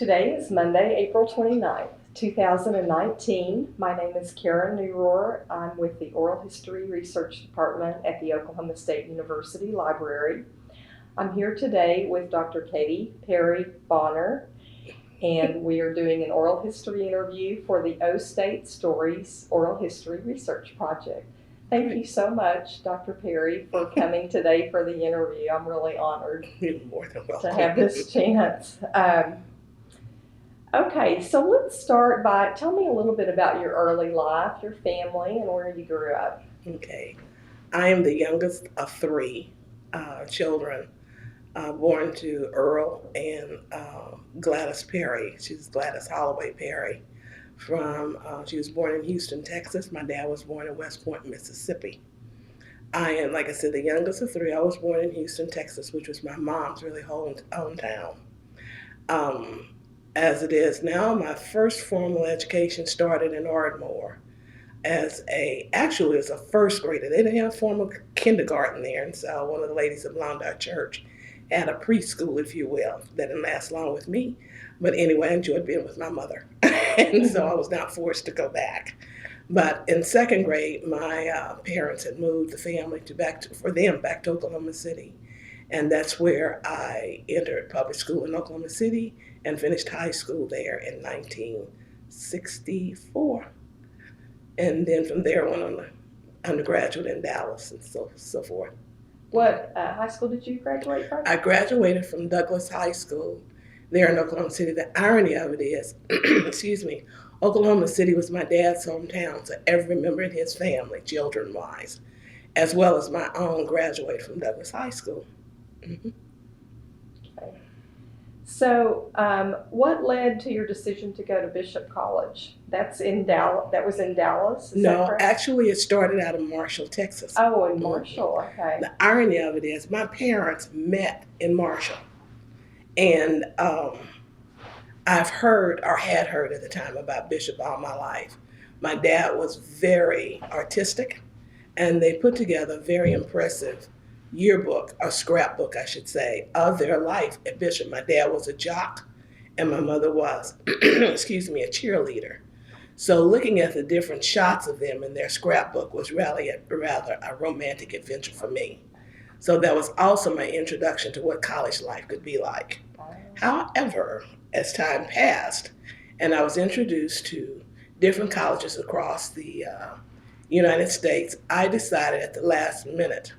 Today is Monday, April 29th, 2019. My name is Karen Neurohr. I'm with the Oral History Research Department at the Oklahoma State University Library. I'm here today with Dr. Katye Perry Bonner, and we are doing an oral history interview for the O State Stories Oral History Research Project. Thank you so much, Dr. Perry, for coming today for the interview. I'm really honored You're more than welcome to have this chance. Okay, so let's start by, tell me a little bit about your early life, your family, and where you grew up. Okay. I am the youngest of three children, born to Earl and Gladys Perry. She's Gladys Holloway Perry. She was born in Houston, Texas. My dad was born in West Point, Mississippi. I am, like I said, the youngest of three. I was born in Houston, Texas, which was my mom's really hometown. As it is now, my first formal education started in Ardmore actually as a first grader. They didn't have formal kindergarten there, and so one of the ladies that belonged to our church had a preschool, if you will. That didn't last long with me, but anyway, I enjoyed being with my mother, and so I was not forced to go back. But in second grade, my parents had moved the family back to Oklahoma City. And that's where I entered public school in Oklahoma City and finished high school there in 1964. And then from there went on to undergraduate in Dallas and so forth. What high school did you graduate from? I graduated from Douglas High School there in Oklahoma City. The irony of it is, excuse me, Oklahoma City was my dad's hometown, so every member in his family, children-wise, as well as my own, graduated from Douglas High School. Mm-hmm. Okay. So, what led to your decision to go to Bishop College? That's in Dallas. That was in Dallas. No, actually, it started out in Marshall, Texas. Oh, in Marshall. Okay. The irony of it is, my parents met in Marshall, and I've heard or had heard at the time about Bishop all my life. My dad was very artistic, and they put together a very impressive yearbook, or scrapbook, I should say, of their life at Bishop. My dad was a jock, and my mother was, excuse me, a cheerleader. So looking at the different shots of them in their scrapbook was rather a romantic adventure for me. So that was also my introduction to what college life could be like. However, as time passed, and I was introduced to different colleges across the United States, I decided at the last minute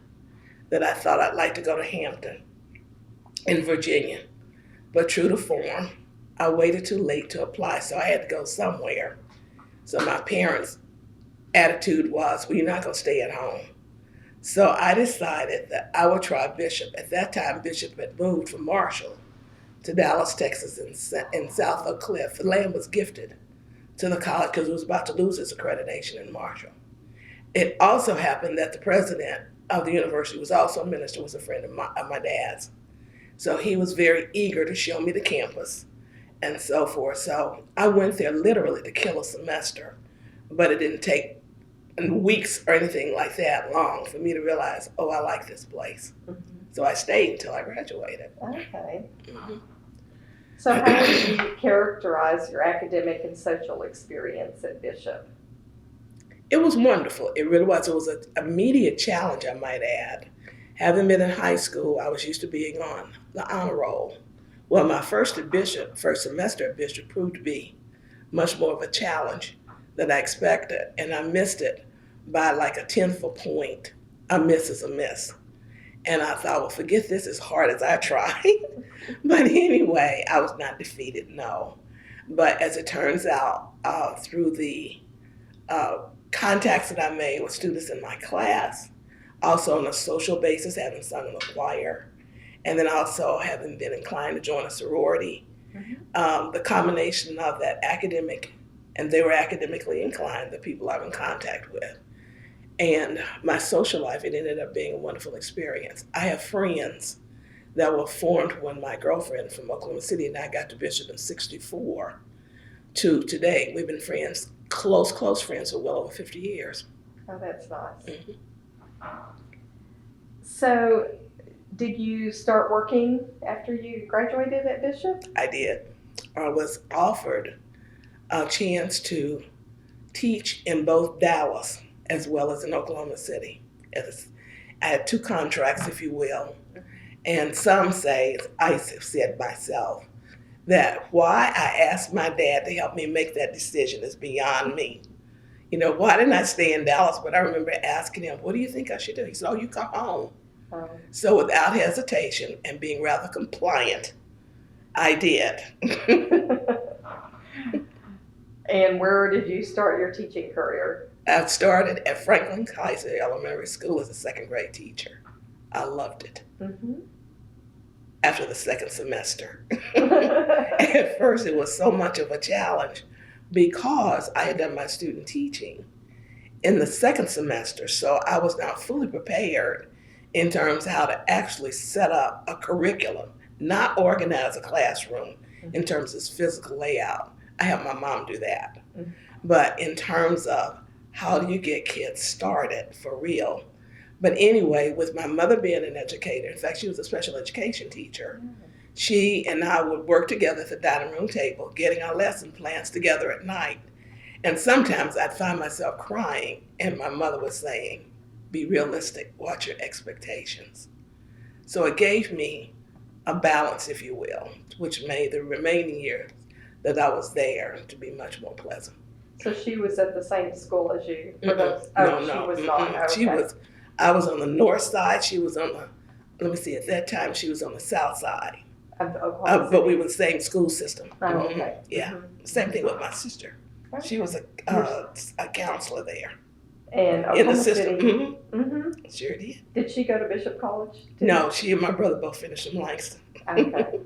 that I thought I'd like to go to Hampton in Virginia. But true to form, I waited too late to apply, so I had to go somewhere. So my parents' attitude was, well, you're not going to stay at home. So I decided that I would try Bishop. At that time, Bishop had moved from Marshall to Dallas, Texas, in South Oak Cliff. The land was gifted to the college because it was about to lose its accreditation in Marshall. It also happened that the president of the university was also a minister, was a friend of my dad's. So he was very eager to show me the campus and so forth. So I went there literally to kill a semester, but it didn't take weeks or anything like that long for me to realize, oh, I like this place. Mm-hmm. So I stayed until I graduated. Okay. Mm-hmm. So how would you characterize your academic and social experience at Bishop? It was wonderful. It really was. It was an immediate challenge, I might add. Having been in high school, I was used to being on the honor roll. Well, my first semester at Bishop proved to be much more of a challenge than I expected, and I missed it by like a tenth of a point. A miss is a miss. And I thought, well, forget this as hard as I tried. But anyway, I was not defeated, no. But as it turns out, through the contacts that I made with students in my class, also on a social basis, having sung in the choir, and then also having been inclined to join a sorority. Mm-hmm. The combination of that academic, and they were academically inclined, the people I'm in contact with, and my social life, it ended up being a wonderful experience. I have friends that were formed when my girlfriend from Oklahoma City and I got to Bishop in '64 to today. We've been friends, close friends for well over 50 years. Oh, that's nice. Mm-hmm. So did you start working after you graduated at Bishop? I did. I was offered a chance to teach in both Dallas as well as in Oklahoma City. I had two contracts, if you will. And some say, I have said myself, that why I asked my dad to help me make that decision is beyond me. You know, why didn't I stay in Dallas? But I remember asking him, what do you think I should do? He said, oh, you come home. Um, So without hesitation and being rather compliant, I did. And where did you start your teaching career? I started at Franklin Kaiser Elementary School as a second grade teacher. I loved it Mm-hmm. after the second semester. At first, it was so much of a challenge because I had done my student teaching in the second semester. So I was now fully prepared in terms of how to actually set up a curriculum, not organize a classroom in terms of its physical layout. I had my mom do that. Mhm. But in terms of how do you get kids started for real? But anyway, with my mother being an educator, in fact, she was a special education teacher, she and I would work together at the dining room table, getting our lesson plans together at night. And sometimes I'd find myself crying, and my mother was saying, be realistic, watch your expectations. So it gave me a balance, if you will, which made the remaining years that I was there to be much more pleasant. So she was at the same school as you? For Mm-mm. those, No, she no, was mm-mm. not. Okay. She was, I was on the north side, she was on the, let me see, at that time she was on the south side. Of Oklahoma But we City. were the same school system. Oh, Mhm. okay. Yeah. Mhm. Same thing with my sister. She was a counselor there And in the Oklahoma system. City. Mm-hmm. Mm-hmm. Sure did. Did she go to Bishop College too? No, she and my brother both finished in Langston. Okay.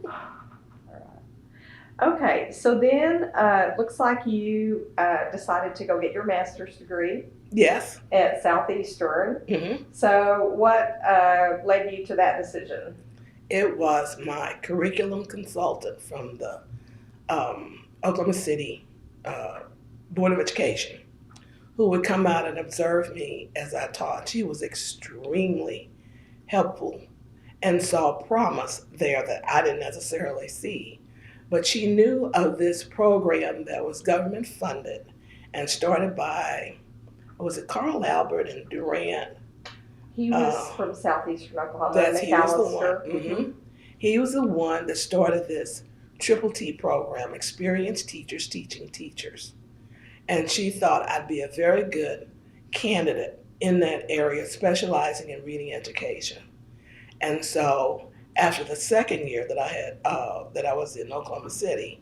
Okay, so then looks like you decided to go get your master's degree Yes. at Southeastern. Mm-hmm. So what led you to that decision? It was my curriculum consultant from the Oklahoma City Board of Education who would come out and observe me as I taught. She was extremely helpful and saw promise there that I didn't necessarily see. But she knew of this program that was government funded and started by, was it Carl Albert and Durant? He was from Southeastern Oklahoma, He was the one. McAllister. Mm-hmm. He was the one that started this Triple T program, Experienced Teachers Teaching Teachers. And she thought I'd be a very good candidate in that area, specializing in reading education. And so after the second year that I had, that I was in Oklahoma City,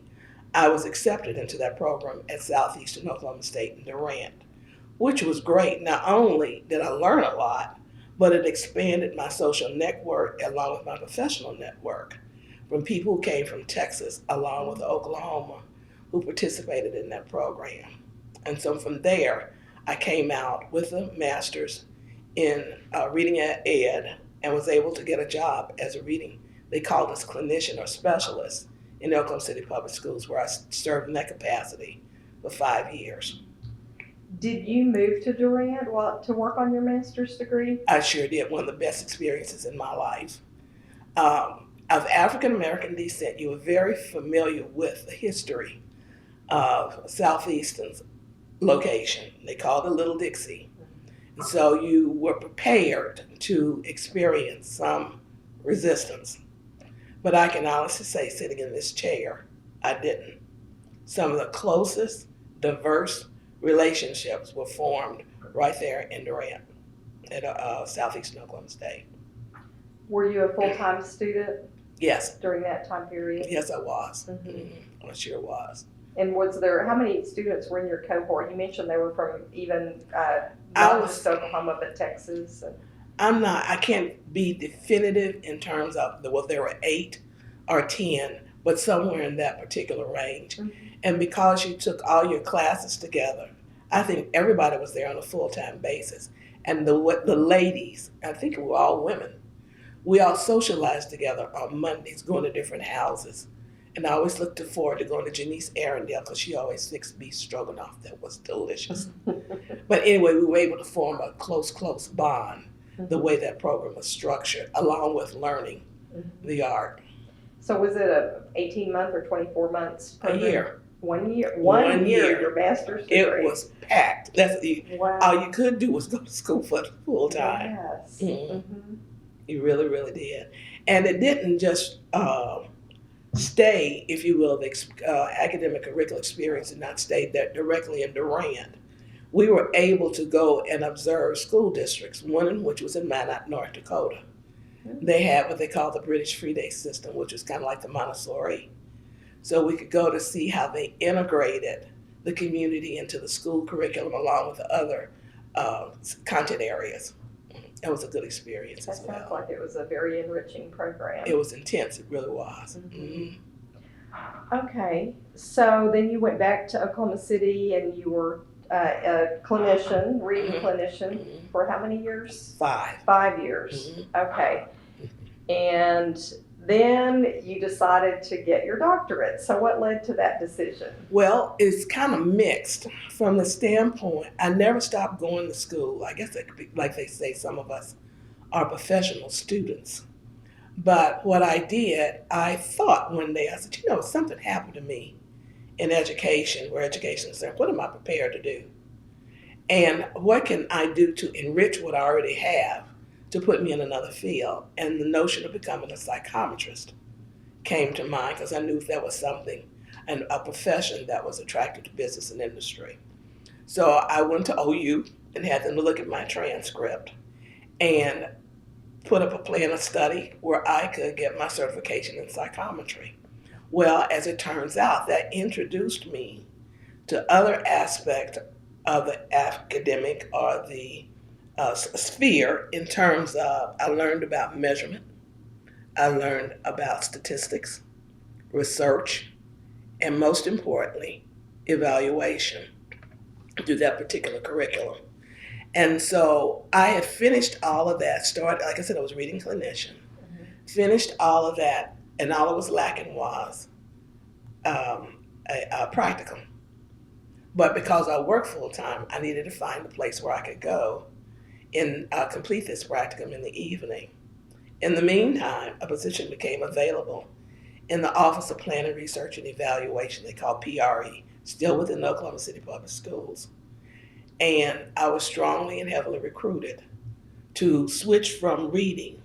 I was accepted into that program at Southeastern Oklahoma State in Durant, which was great. Not only did I learn a lot, but it expanded my social network along with my professional network from people who came from Texas along with Oklahoma who participated in that program. And so from there, I came out with a master's in reading ed and was able to get a job as a reading, they called us clinician or specialist in the Oklahoma City Public Schools, where I served in that capacity for 5 years. Did you move to Durant to work on your master's degree? I sure did. One of the best experiences in my life. Of African American descent, you were very familiar with the history of Southeastern's location. They called it Little Dixie. And so you were prepared to experience some resistance. But I can honestly say, sitting in this chair, I didn't. Some of the closest, diverse relationships were formed right there in Durant at Southeastern Oklahoma State. Were you a full-time student Yes. during that time period? Yes, I was. Mhm. Mm-hmm. I sure was. And how many students were in your cohort? You mentioned they were from even I not was- just Oklahoma, but Texas. I can't be definitive in terms of, there were 8 or 10, but somewhere in that particular range. Mhm. And because you took all your classes together, I think everybody was there on a full-time basis. And the ladies, I think we were all women, we all socialized together on Mondays, going to different houses. And I always looked forward to going to Janice Arundel because she always fixed beef stroganoff that was delicious. But anyway, we were able to form a close bond the way that program was structured, along with learning the art. So was it a 18-month or 24 months A program? year. 1 year. One One year. year. Your master's degree. It was packed. Wow. All you could do was go to school for full time. Yes. Mm-hmm. You really, really did. And it didn't just stay, if you will, the academic curricular experience did not stay there directly in Durand. We were able to go and observe school districts, one in which was in Minot, North Dakota. They had what they call the British Free Day system, which is kind of like the Montessori. So we could go to see how they integrated the community into the school curriculum along with the other content areas. It was a good experience as well. That sounds like it was a very enriching program. It was intense, it really was. Mm-hmm. Okay, so then you went back to Oklahoma City and you were a clinician, reading clinician for how many years? 5. 5 years. Okay. And then you decided to get your doctorate. So what led to that decision? Well, it's kind of mixed from the standpoint, I never stopped going to school. I guess it could be, like they say, some of us are professional students. But what I did, I thought one day, I said, something happened to me in education, where education is concerned. What am I prepared to do? And what can I do to enrich what I already have to put me in another field? And the notion of becoming a psychometrist came to mind because I knew that was something, and a profession that was attracted to business and industry. So I went to OU and had them look at my transcript and put up a plan of study where I could get my certification in psychometry. Well, as it turns out, that introduced me to other aspects of the academic or the sphere in terms of I learned about measurement, I learned about statistics, research, and most importantly, evaluation through that particular curriculum. And so I had finished all of that, started, like I said, I was reading clinician, finished all of that, and all it was lacking was a practicum. But because I work full time, I needed to find a place where I could go and complete this practicum in the evening. In the meantime, a position became available in the Office of Planning, Research, and Evaluation, they call PRE, still within the Oklahoma City Public Schools. And I was strongly and heavily recruited to switch from reading,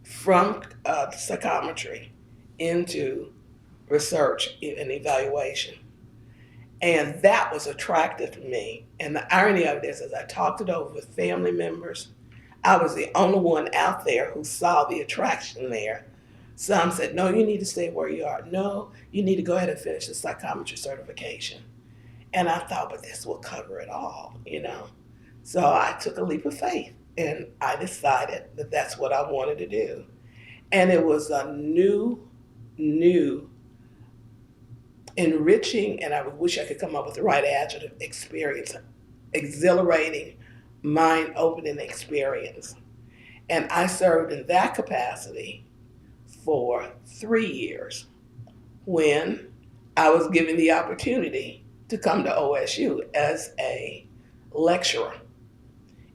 from psychometry, into research and evaluation. And that was attractive to me. And the irony of this is I talked it over with family members. I was the only one out there who saw the attraction there. Some said, no, you need to stay where you are. No, you need to go ahead and finish the psychometry certification. And I thought, but this will cover it all, So I took a leap of faith and I decided that that's what I wanted to do. And it was a new, enriching, and I wish I could come up with the right adjective, experience, exhilarating, mind-opening experience. And I served in that capacity for 3 years when I was given the opportunity to come to OSU as a lecturer,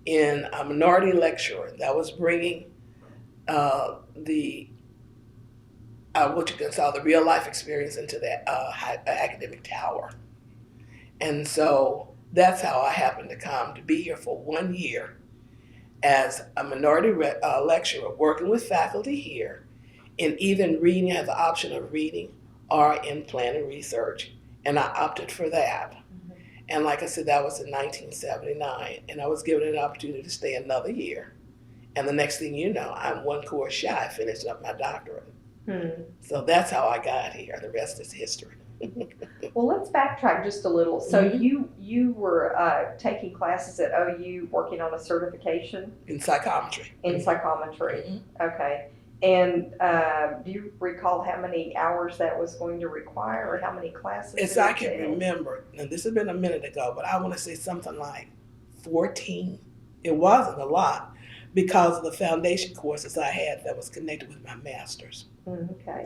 in a minority lecturer that was bringing what you can call the real life experience into that academic tower. And so that's how I happened to come to be here for 1 year as a minority lecturer working with faculty here in either reading, I have the option of reading, or in planning research. And I opted for that. And like I said, that was in 1979. And I was given an opportunity to stay another year. And the next thing you know, I'm one course shy of finishing up my doctorate. So that's how I got here. The rest is history. Well, let's backtrack just a little. So you were taking classes at OU working on a certification? In psychometry. In psychometry. Okay. And do you recall how many hours that was going to require or how many classes? As I can remember, and this has been a minute ago, but I want to say something like 14. It wasn't a lot because of the foundation courses I had that was connected with my master's. Okay.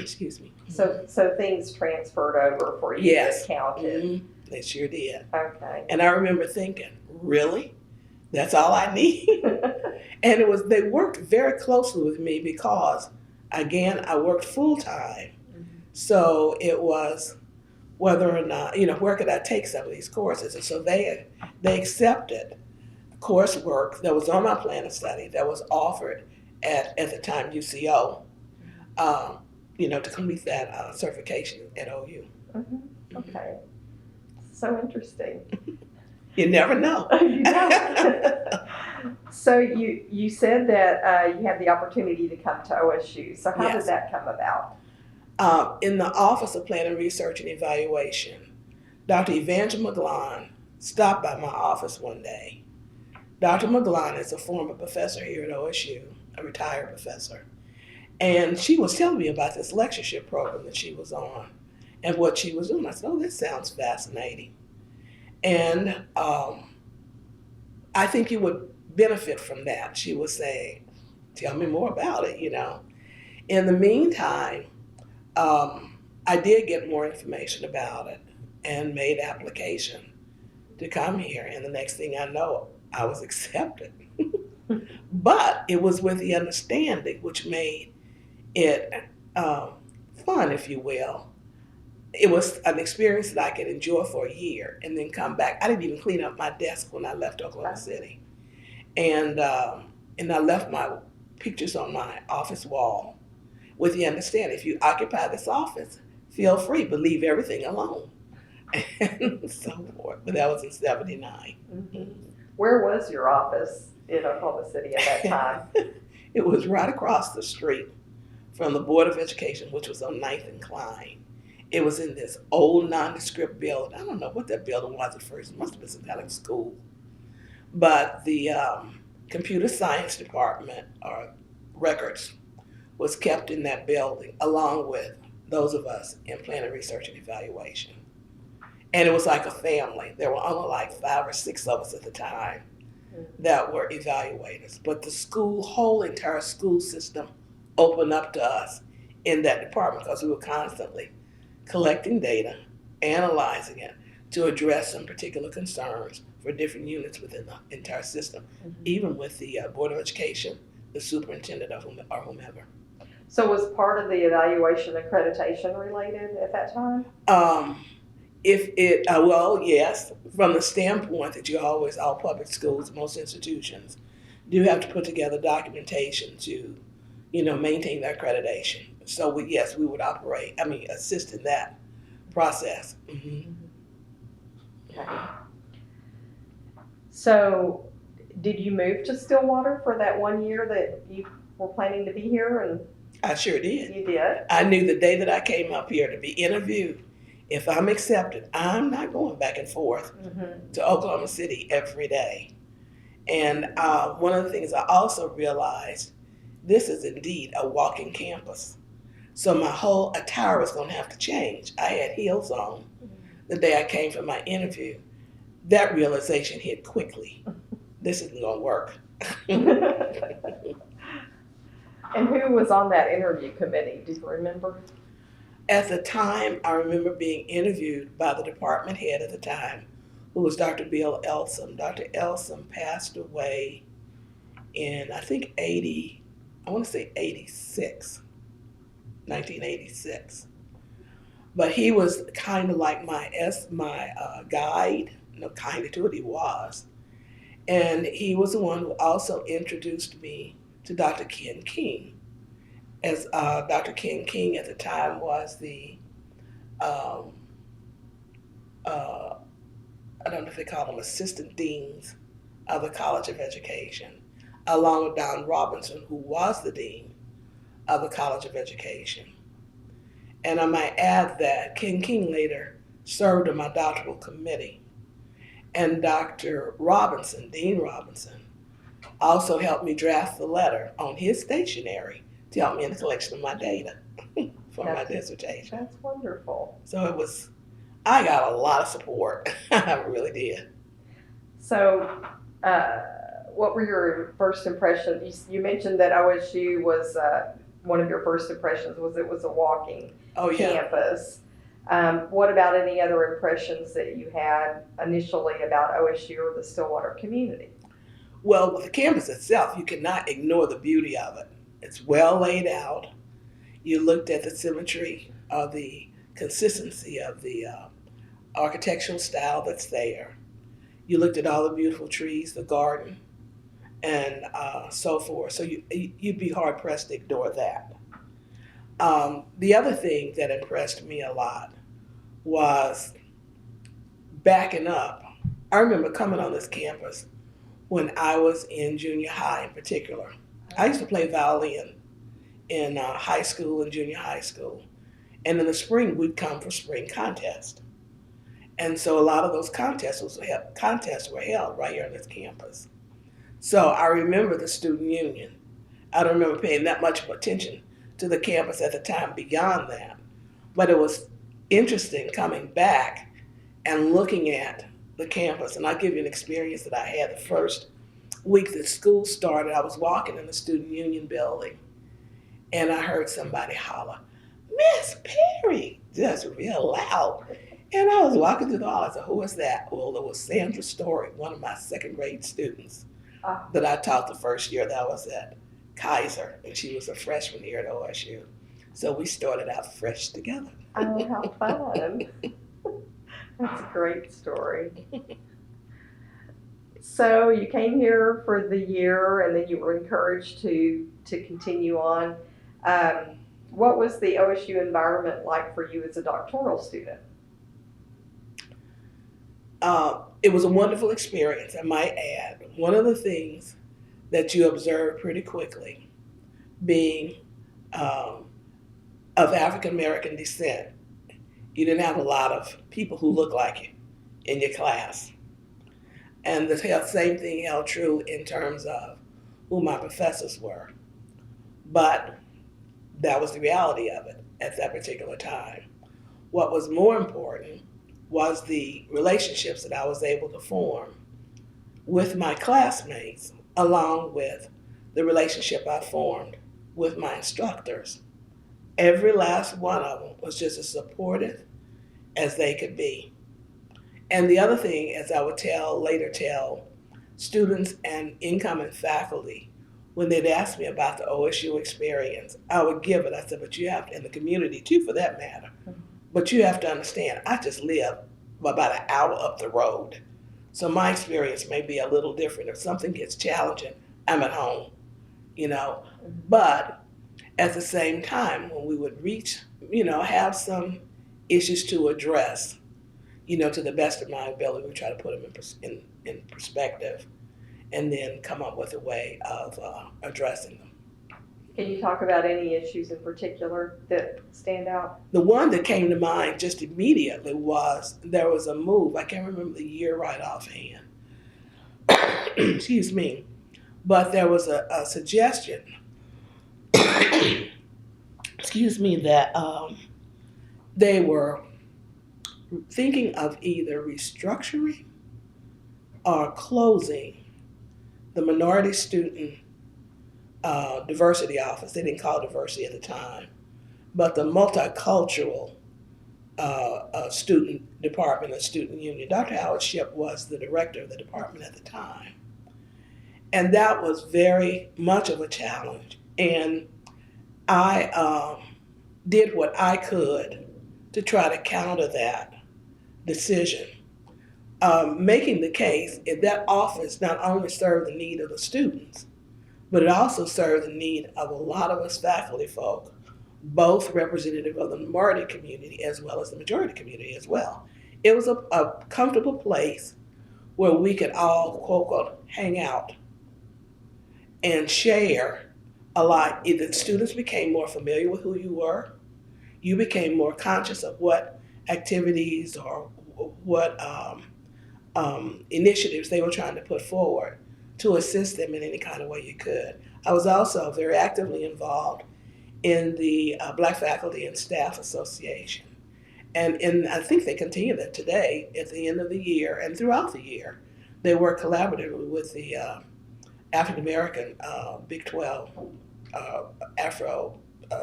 Excuse me. So things transferred over for you. Yes. Counted. They sure did. Okay. And I remember thinking, really? That's all I need? And they worked very closely with me because Again, I worked full-time, so it was whether or not, where could I take some of these courses? And so they accepted coursework that was on my plan of study that was offered at the time UCO, to complete that certification at OU. Okay. So interesting. You never know. You know. So you said that you had the opportunity to come to OSU. So how Yes. did that come about? In the Office of Planning, Research, and Evaluation, Dr. Evangeline McGlon stopped by my office one day. Dr. McGlon is a former professor here at OSU, a retired professor, and she was telling me about this lectureship program that she was on and what she was doing. I said, oh, this sounds fascinating. And I think you would benefit from that. She was saying, tell me more about it, In the meantime, I did get more information about it and made application to come here. And the next thing I know, I was accepted. But it was with the understanding, which made it fun, if you will. It was an experience that I could enjoy for a year and then come back. I didn't even clean up my desk when I left Oklahoma City. And I left my pictures on my office wall with the understanding, if you occupy this office, feel free, but leave everything alone. And so forth. But that was in 79. Where was your office in Oklahoma City at that time? It was right across the street from the Board of Education, which was on 9th and Klein. It was in this old nondescript building. I don't know what that building was at first. It must have been some kind of school. But the computer science department, or records, was kept in that building, along with those of us in planning, research, and evaluation. And it was like a family. There were only like 5 or 6 of us at the time that were evaluators. But the whole entire school system opened up to us in that department because we were constantly collecting data, analyzing it to address some particular concerns for different units within the entire system, even with the Board of Education, the superintendent or whomever. So was part of the evaluation accreditation related at that time? Well, yes, from the standpoint that all public schools, most institutions, do have to put together documentation to, maintain their accreditation. So we would assist in that process. Okay. So did you move to Stillwater for that 1 year that you were planning to be here? And I sure did. you did? I knew the day that I came up here to be interviewed, if I'm accepted, I'm not going back and forth to Oklahoma City every day. And one of the things I also realized, this is indeed a walking campus. So my whole attire was going to have to change. I had heels on the day I came for my interview. That realization hit quickly. This isn't going to work. And who was on that interview committee? Do you remember? At the time, I remember being interviewed by the department head at the time, who was Dr. Bill Elsom. Dr. Elsom passed away in, I think, 1986. But he was kind of like my guide, kind of to it, he was. And he was the one who also introduced me to Dr. Ken King. As Dr. Ken King at the time was the, I don't know if they call them assistant deans of the College of Education, along with Don Robinson, who was the dean of the College of Education. And I might add that Ken King later served on my doctoral committee. And Dr. Robinson, Dean Robinson, also helped me draft the letter on his stationery to help me in the collection of my data for my dissertation. That's wonderful. So I got a lot of support. I really did. So what were your first impressions? You mentioned that OSU was one of your first impressions was it was a walking campus. What about any other impressions that you had initially about OSU or the Stillwater community? Well, with the campus itself, you cannot ignore the beauty of it. It's well laid out. You looked at the symmetry or the consistency of the architectural style that's there. You looked at all the beautiful trees, the garden, and so forth. So you'd be hard pressed to ignore that. The other thing that impressed me a lot was backing up. I remember coming on this campus when I was in junior high in particular. I used to play violin in high school and junior high school. And in the spring, we'd come for spring contests. And so a lot of those contests were held right here on this campus. So I remember the student union. I don't remember paying that much attention to the campus at the time beyond that. But it was interesting coming back and looking at the campus. And I'll give you an experience that I had the first week that school started. I was walking in the student union building and I heard somebody holler, "Miss Perry," just real loud. And I was walking through the hall. I said, "Who is that?" Well, it was Sandra Story, one of my second grade students that I taught the first year that I was at Kaiser, and she was a freshman here at OSU. So we started out fresh together. Oh, how fun. That's a great story. So you came here for the year and then you were encouraged to continue on. What was the OSU environment like for you as a doctoral student? It was a wonderful experience, I might add. One of the things that you observe pretty quickly, being of African American descent, you didn't have a lot of people who looked like you in your class. And the same thing held true in terms of who my professors were. But that was the reality of it at that particular time. What was more important was the relationships that I was able to form with my classmates, along with the relationship I formed with my instructors. Every last one of them was just as supportive as they could be. And the other thing, as I would later tell students and incoming faculty, when they'd ask me about the OSU experience, I would give it. I said, but you have to, and the community too for that matter, but you have to understand, I just live about an hour up the road. So my experience may be a little different. If something gets challenging, I'm at home, But at the same time, when we would reach, have some issues to address, to the best of my ability, we try to put them in perspective and then come up with a way of addressing them. Can you talk about any issues in particular that stand out? The one that came to mind just immediately was there was a move, I can't remember the year right offhand, excuse me, but there was a suggestion, excuse me, that they were thinking of either restructuring or closing the minority student diversity office. They didn't call it diversity at the time, but the multicultural student department and student union. Dr. Howard Shipp was the director of the department at the time. And that was very much of a challenge. And I did what I could to try to counter that decision, making the case that that office not only served the need of the students, but it also served the need of a lot of us faculty folk, both representative of the minority community as well as the majority community as well. It was a comfortable place where we could all, quote, unquote, hang out and share a lot. The students became more familiar with who you were. You became more conscious of what activities or what initiatives they were trying to put forward to assist them in any kind of way you could. I was also very actively involved in the Black Faculty and Staff Association. And I think they continue that today at the end of the year and throughout the year. They work collaboratively with the African American Big 12 Afro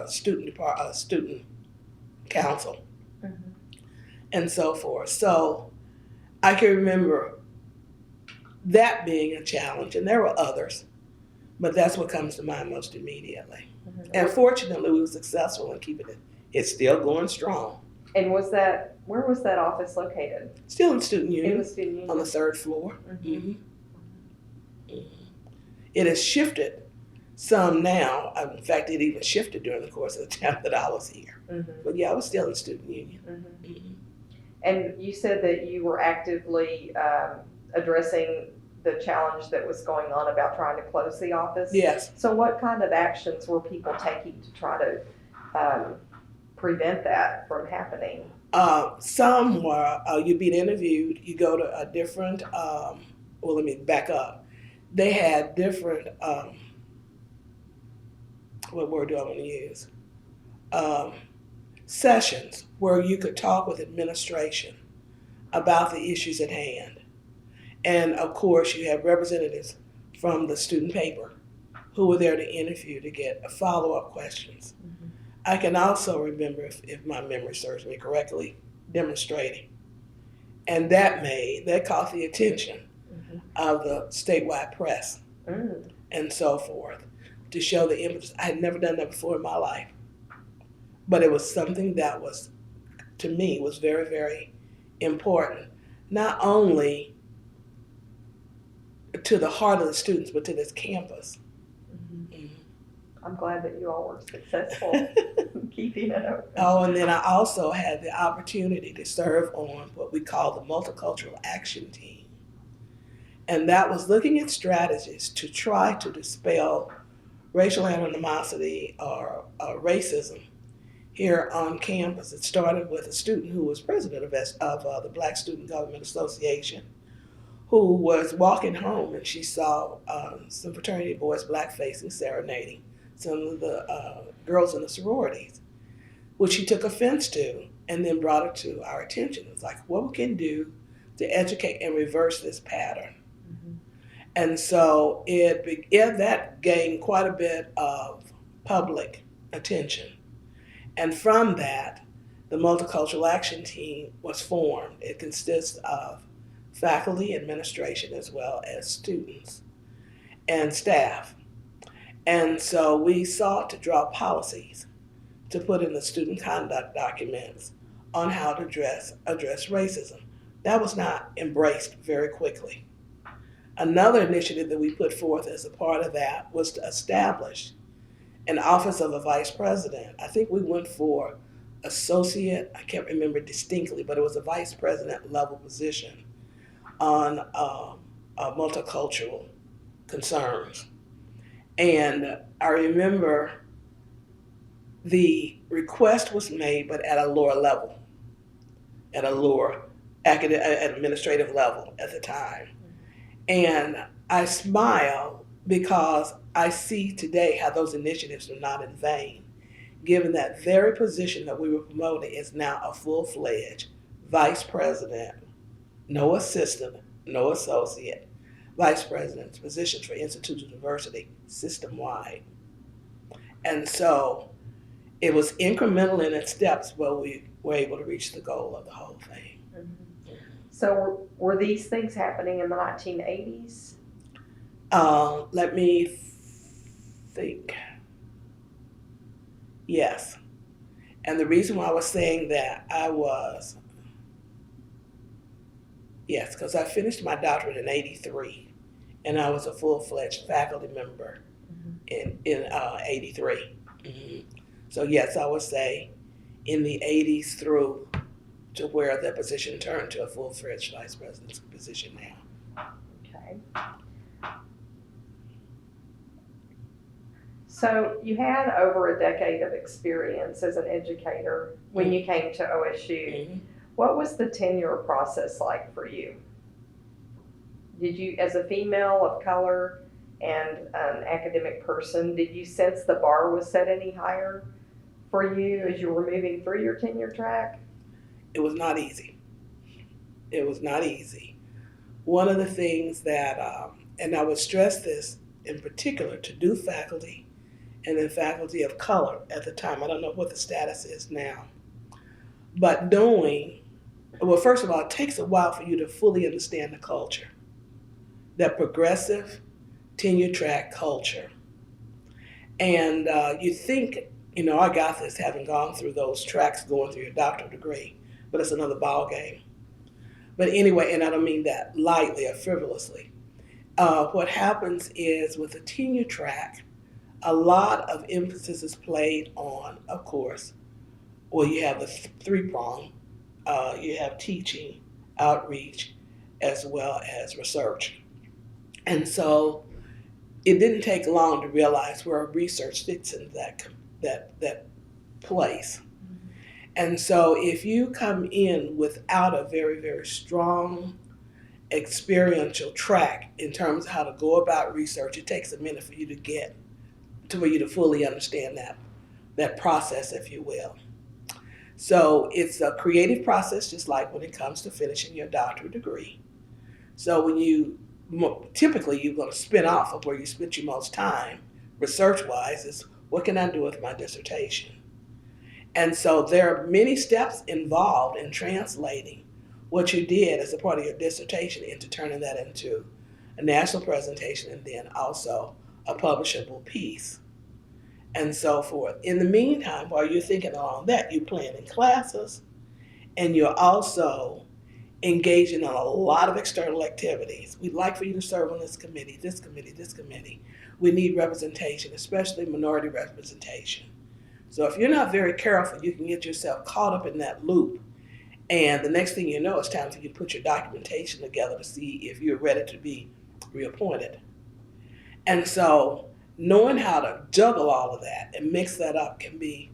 student council and so forth. So I can remember that being a challenge, and there were others, but that's what comes to mind most immediately. And fortunately, we were successful in keeping it. It's still going strong. And where was that office located? Still in Student Union. In the Student Union? On the third floor. Mm-hmm. Mm-hmm. Mm-hmm. It has shifted some now. In fact, it even shifted during the course of the time that I was here. Mm-hmm. But yeah, I was still in Student Union. Mm-hmm. Mm-hmm. And you said that you were actively addressing the challenge that was going on about trying to close the office. Yes. So what kind of actions were people taking to try to prevent that from happening? Some were, you'd be interviewed, you go to a different, well, let me back up. They had different, what word do I want to use? Sessions where you could talk with administration about the issues at hand. And of course, you have representatives from the student paper who were there to interview to get follow-up questions. Mm-hmm. I can also remember, if my memory serves me correctly, demonstrating. And that caught the attention mm-hmm. of the statewide press and so forth to show the impetus. I had never done that before in my life. But it was something that was, to me, was very, very important. Not only to the heart of the students, but to this campus. Mm-hmm. Mm-hmm. I'm glad that you all were successful in keeping it open. Oh, and then I also had the opportunity to serve on what we call the multicultural action team. And that was looking at strategies to try to dispel racial animosity or racism here on campus. It started with a student who was president of the Black Student Government Association, who was walking home and she saw some fraternity boys blackfacing, serenading some of the girls in the sororities, which she took offense to and then brought it to our attention. It was like, what we can do to educate and reverse this pattern. Mm-hmm. And so that gained quite a bit of public attention. And from that, the Multicultural Action Team was formed. It consists of faculty, administration, as well as students and staff. And so we sought to draw policies to put in the student conduct documents on how to address racism. That was not embraced very quickly. Another initiative that we put forth as a part of that was to establish an office of a vice president. I think we went for associate, I can't remember distinctly, but it was a vice president level position on multicultural concerns. And I remember the request was made, but at a lower level, at a lower administrative level at the time. And I smile because I see today how those initiatives are not in vain, given that very position that we were promoting is now a full-fledged vice president, no assistant, no associate, vice president's positions for institutional diversity system-wide. And so it was incremental in its steps, but we were able to reach the goal of the whole thing. Mm-hmm. So were these things happening in the 1980s? Let me think. Yes. And the reason why I was saying that, because I finished my doctorate in 83, and I was a full-fledged faculty member in 83. Mm-hmm. So yes, I would say in the 80s through to where the position turned to a full-fledged vice president's position now. Okay. So you had over a decade of experience as an educator when you came to OSU. Mm-hmm. What was the tenure process like for you? Did you, as a female of color and an academic person, did you sense the bar was set any higher for you as you were moving through your tenure track? It was not easy. It was not easy. One of the things that, and I would stress this in particular to do faculty, and then faculty of color at the time. I don't know what the status is now. But well, first of all, it takes a while for you to fully understand the culture, that progressive tenure track culture. And you think, I got this having gone through those tracks going through your doctoral degree, but it's another ball game. But anyway, and I don't mean that lightly or frivolously. What happens is with the tenure track, a lot of emphasis is played on, of course, well, you have the three-pronged, you have teaching, outreach, as well as research. And so it didn't take long to realize where research fits into that place. And so if you come in without a very, very strong experiential track in terms of how to go about research, it takes a minute for you to get to where you to fully understand that process, if you will. So it's a creative process, just like when it comes to finishing your doctorate degree. So when typically you're going to spin off of where you spent your most time research-wise is what can I do with my dissertation? And so there are many steps involved in translating what you did as a part of your dissertation into turning that into a national presentation and then also a publishable piece and so forth. In the meantime, while you're thinking along that, you're planning classes and you're also engaging on a lot of external activities. We'd like for you to serve on this committee, this committee, this committee. We need representation, especially minority representation. So if you're not very careful, you can get yourself caught up in that loop. And the next thing you know, it's time for you to put your documentation together to see if you're ready to be reappointed. And so knowing how to juggle all of that and mix that up can be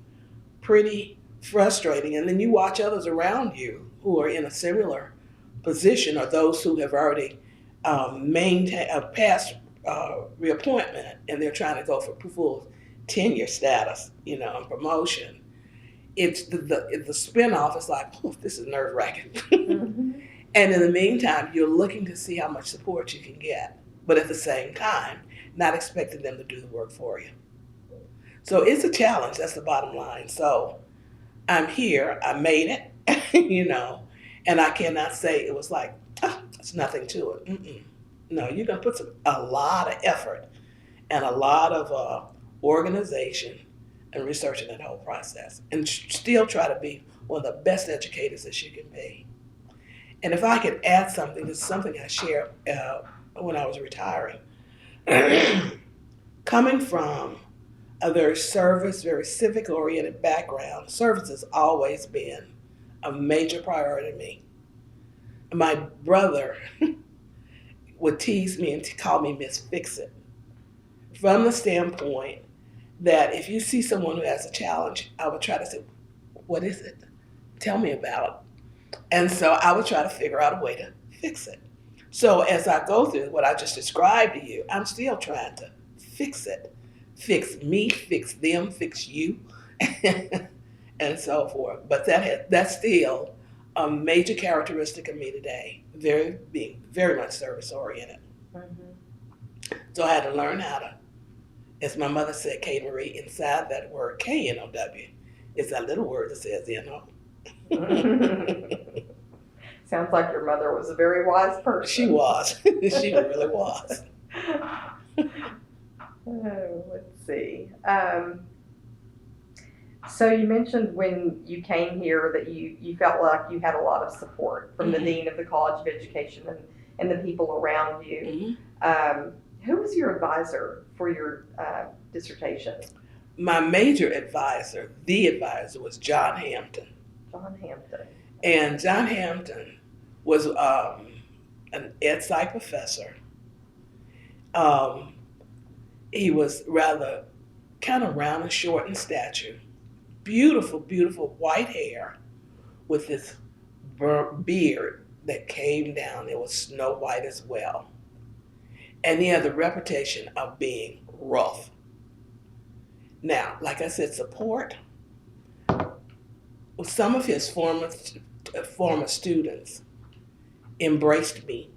pretty frustrating. And then you watch others around you who are in a similar position or those who have already passed reappointment and they're trying to go for full tenure status, and promotion. It's the spinoff is like, this is nerve-wracking. Mm-hmm. And in the meantime, you're looking to see how much support you can get, but at the same time, not expecting them to do the work for you. So it's a challenge, that's the bottom line. So I'm here, I made it, and I cannot say it was like, it's nothing to it. Mm-mm. No, you're going to put a lot of effort and a lot of organization and research in that whole process and still try to be one of the best educators that you can be. And if I could add something, this is something I shared when I was retiring. Coming from a very very civic-oriented background, service has always been a major priority to me. My brother would tease me and call me Miss Fix-It, from the standpoint that if you see someone who has a challenge, I would try to say, what is it? Tell me about it. And so I would try to figure out a way to fix it. So as I go through what I just described to you, I'm still trying to fix it. Fix me, fix them, fix you, and so forth. But that's still a major characteristic of me today, being very much service-oriented. Mm-hmm. So I had to learn how to, as my mother said, K. Marie, inside that word K-N-O-W is that little word that says N-O. Sounds like your mother was a very wise person. She was. She really was. Let's see. So you mentioned when you came here that you felt like you had a lot of support from mm-hmm. the Dean of the College of Education and the people around you. Mm-hmm. Who was your advisor for your dissertation? My major advisor, the advisor, was John Hampton. John Hampton. And John Hampton was an ed psych professor. He was rather kind of round and short in stature. Beautiful, beautiful white hair with this beard that came down. It was snow white as well. And he had the reputation of being rough. Now, like I said, support. Some of his former students embraced me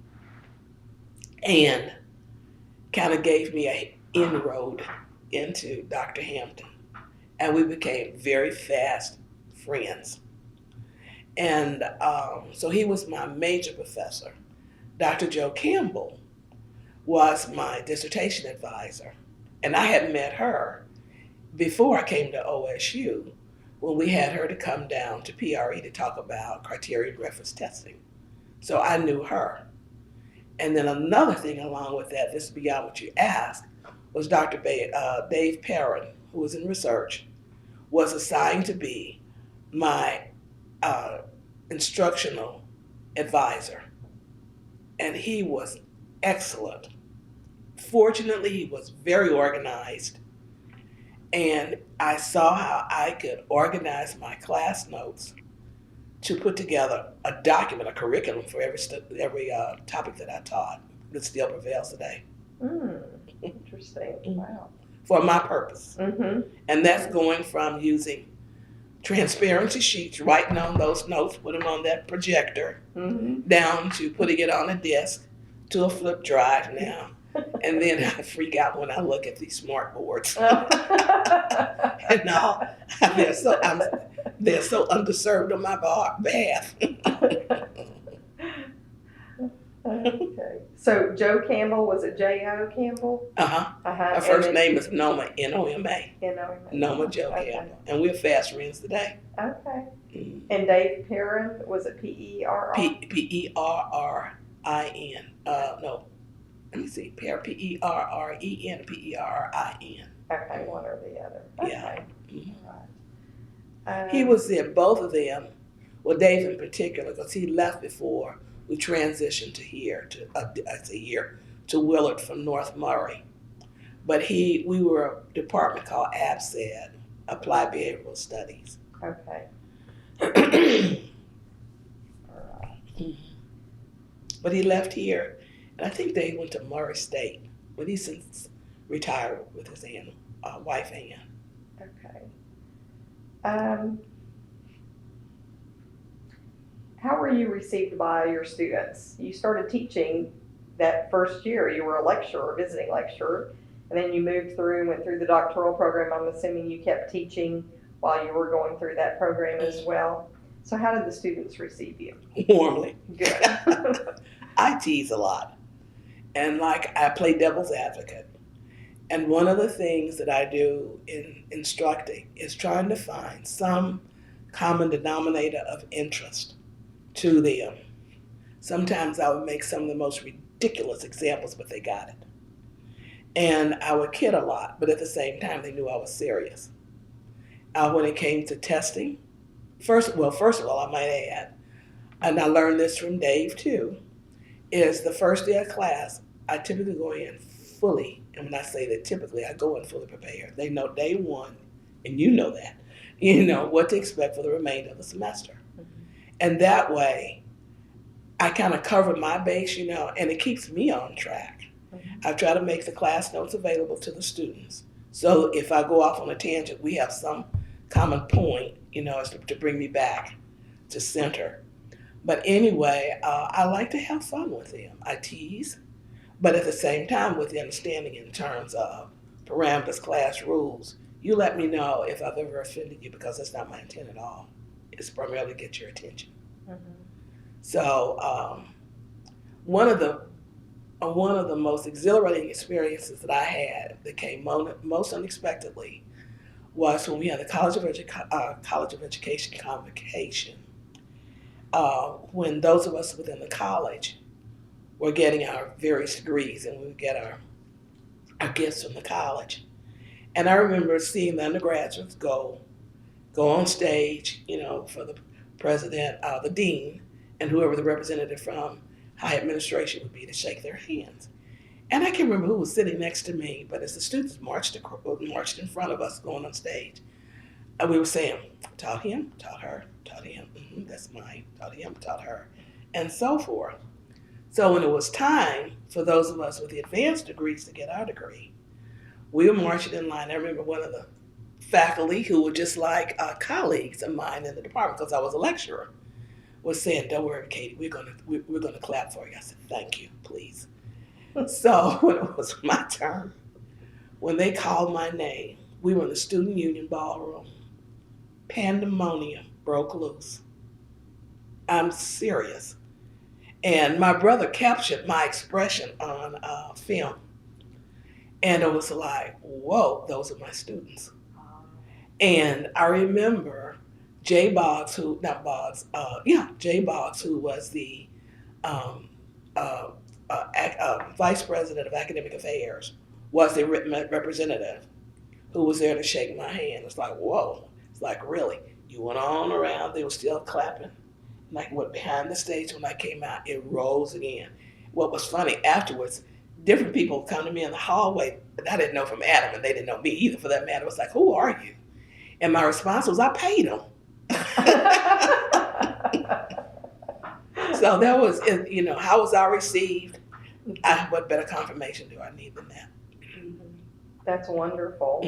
and kind of gave me an inroad into Dr. Hampton. And we became very fast friends. And so he was my major professor. Dr. Joe Campbell was my dissertation advisor. And I had met her before I came to OSU, when we had her to come down to PRE to talk about criterion reference testing. So I knew her. And then another thing along with that, this is beyond what you asked, was Dr. Dave Perrin, who was in research, was assigned to be my instructional advisor. And he was excellent. Fortunately, he was very organized. And I saw how I could organize my class notes to put together a document, a curriculum for every topic that I taught that still prevails today. Interesting. Wow. For my purpose. Mm-hmm. And that's going from using transparency sheets, writing on those notes, put them on that projector, down to putting it on a desk, to a flip drive now. And then I freak out when I look at these smart boards. And all, they're so underserved on my behalf. Okay. So Joe Campbell, was it J.O. Campbell? Her first name is Noma, N-O-M-A. N-O-M-A. Noma Joe Campbell. And we're fast friends today. Okay. And Dave Perrin, was it P-E-R-R? P-E-R-R-I-N. No. Let me see. P-E-R-R-E-N, P-E-R-R-I-N. Okay, one or the other. Okay. Yeah. All right. He was there, both of them. Well, Dave in particular, because he left before we transitioned to to Willard from North Murray. But we were a department called ABSED, Applied Behavioral Studies. Okay. All right. But he left here, and I think they went to Murray State, but he's since retired with his wife Ann. Okay. How were you received by your students? You started teaching that first year. You were a lecturer, visiting lecturer, and then you moved through and went through the doctoral program. I'm assuming you kept teaching while you were going through that program as well. So how did the students receive you? Warmly. Good. I tease a lot, and I play devil's advocate. And one of the things that I do in instructing is trying to find some common denominator of interest to them. Sometimes I would make some of the most ridiculous examples, but they got it. And I would kid a lot, but at the same time, they knew I was serious. When it came to testing, first of all, I might add, and I learned this from Dave too, is the first day of class, I typically go in fully, and when I say that typically, I go in fully prepared. They know day one, and you know that, what to expect for the remainder of the semester. And that way, I kind of cover my base, and it keeps me on track. I try to make the class notes available to the students. So if I go off on a tangent, we have some common point, to bring me back to center. But anyway, I like to have fun with them. I tease, but at the same time with the understanding in terms of parameters, class rules. You let me know if I've ever offended you, because that's not my intent at all. It's primarily to get your attention. So one of the most exhilarating experiences that I had that came most unexpectedly was when we had the College of Education convocation. When those of us within the college were getting our various degrees, and we would get our gifts from the college. And I remember seeing the undergraduates go on stage, for the president, the dean, and whoever the representative from high administration would be, to shake their hands. And I can't remember who was sitting next to me, but as the students marched in front of us going on stage, and we were saying, taught him, taught her, taught him, that's mine, taught him, taught her, and so forth. So when it was time for those of us with the advanced degrees to get our degree, we were marching in line. I remember one of the faculty, who were just like colleagues of mine in the department, because I was a lecturer, was saying, "Don't worry, Katie, we're gonna clap for you." I said, "Thank you, please." So when it was my turn, when they called my name, we were in the student union ballroom. Pandemonium broke loose. I'm serious. And my brother captured my expression on film. And it was like, whoa, those are my students. And I remember Jay Boggs, who, not Boggs, Jay Boggs, who was the um, uh, vice president of academic affairs, was the representative who was there to shake my hand. It's like, whoa. It's like, really? You went on around, they were still clapping. Like, what behind the stage when I came out, it rose again. What was funny afterwards, different people come to me in the hallway, but I didn't know from Adam, and they didn't know me either for that matter. It was like, who are you? And my response was, I paid them. So that was, how was I received? What better confirmation do I need than that? That's wonderful.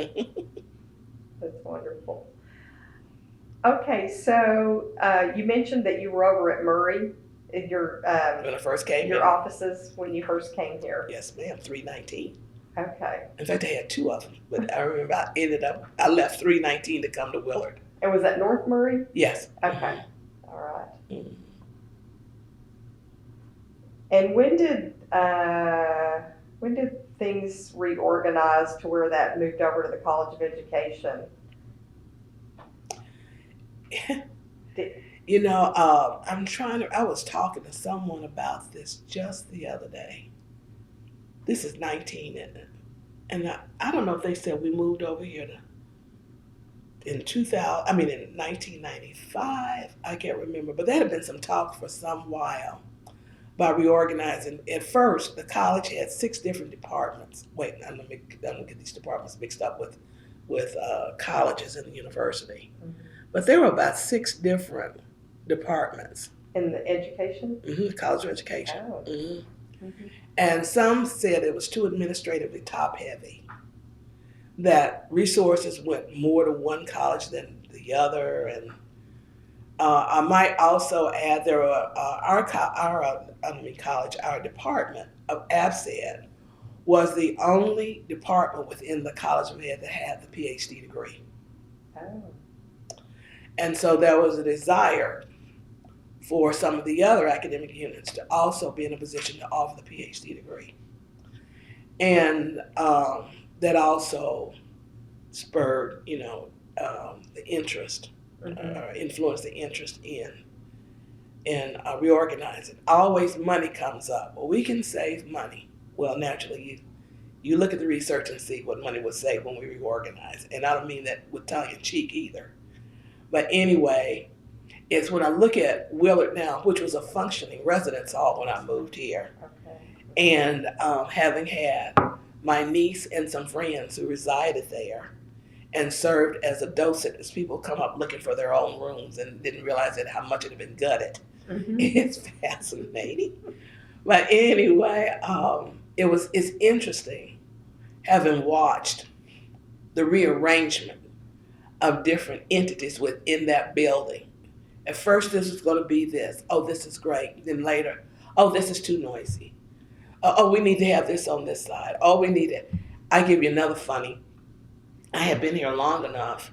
That's wonderful. Okay, so you mentioned that you were over at Murray in your when I first came your here. offices when you first came here. Yes, ma'am, 319. Okay. In fact, I had two of them, but I remember I left 319 to come to Willard. And was that North Murray? Yes. Okay. All right. Mm-hmm. And when did things reorganize to where that moved over to the College of Education? I was talking to someone about this just the other day. This is 19, isn't it? And I don't know if they said we moved over here in 1995. I can't remember, but there had been some talk for some while about reorganizing. At first, the college had 6 different departments. Wait, I'm gonna get these departments mixed up with colleges and the university. Mm-hmm. But there were about 6 different departments. In the education? Mm-hmm, College of Education. Oh. Mm-hmm. Mm-hmm. And some said it was too administratively top heavy, that resources went more to one college than the other. And I might also add there were our department of ABSED was the only department within the College of Ed that had the PhD degree. Oh. And so there was a desire for some of the other academic units to also be in a position to offer the PhD degree. And that also spurred, the interest, influenced the interest in reorganizing. Always money comes up. Well, we can save money. Well, naturally, you look at the research and see what money would save when we reorganize. And I don't mean that with tongue in cheek either. But anyway, it's when I look at Willard now, which was a functioning residence hall when I moved here. Okay. And having had my niece and some friends who resided there and served as a docent as people come up looking for their own rooms and didn't realize how much it had been gutted. Mm-hmm. It's fascinating. But anyway, it's interesting having watched the rearrangement of different entities within that building. At first, this is going to be this. Oh, this is great. Then later, oh, this is too noisy. Oh, we need to have this on this side. Oh, we need it. I give you another funny. I had been here long enough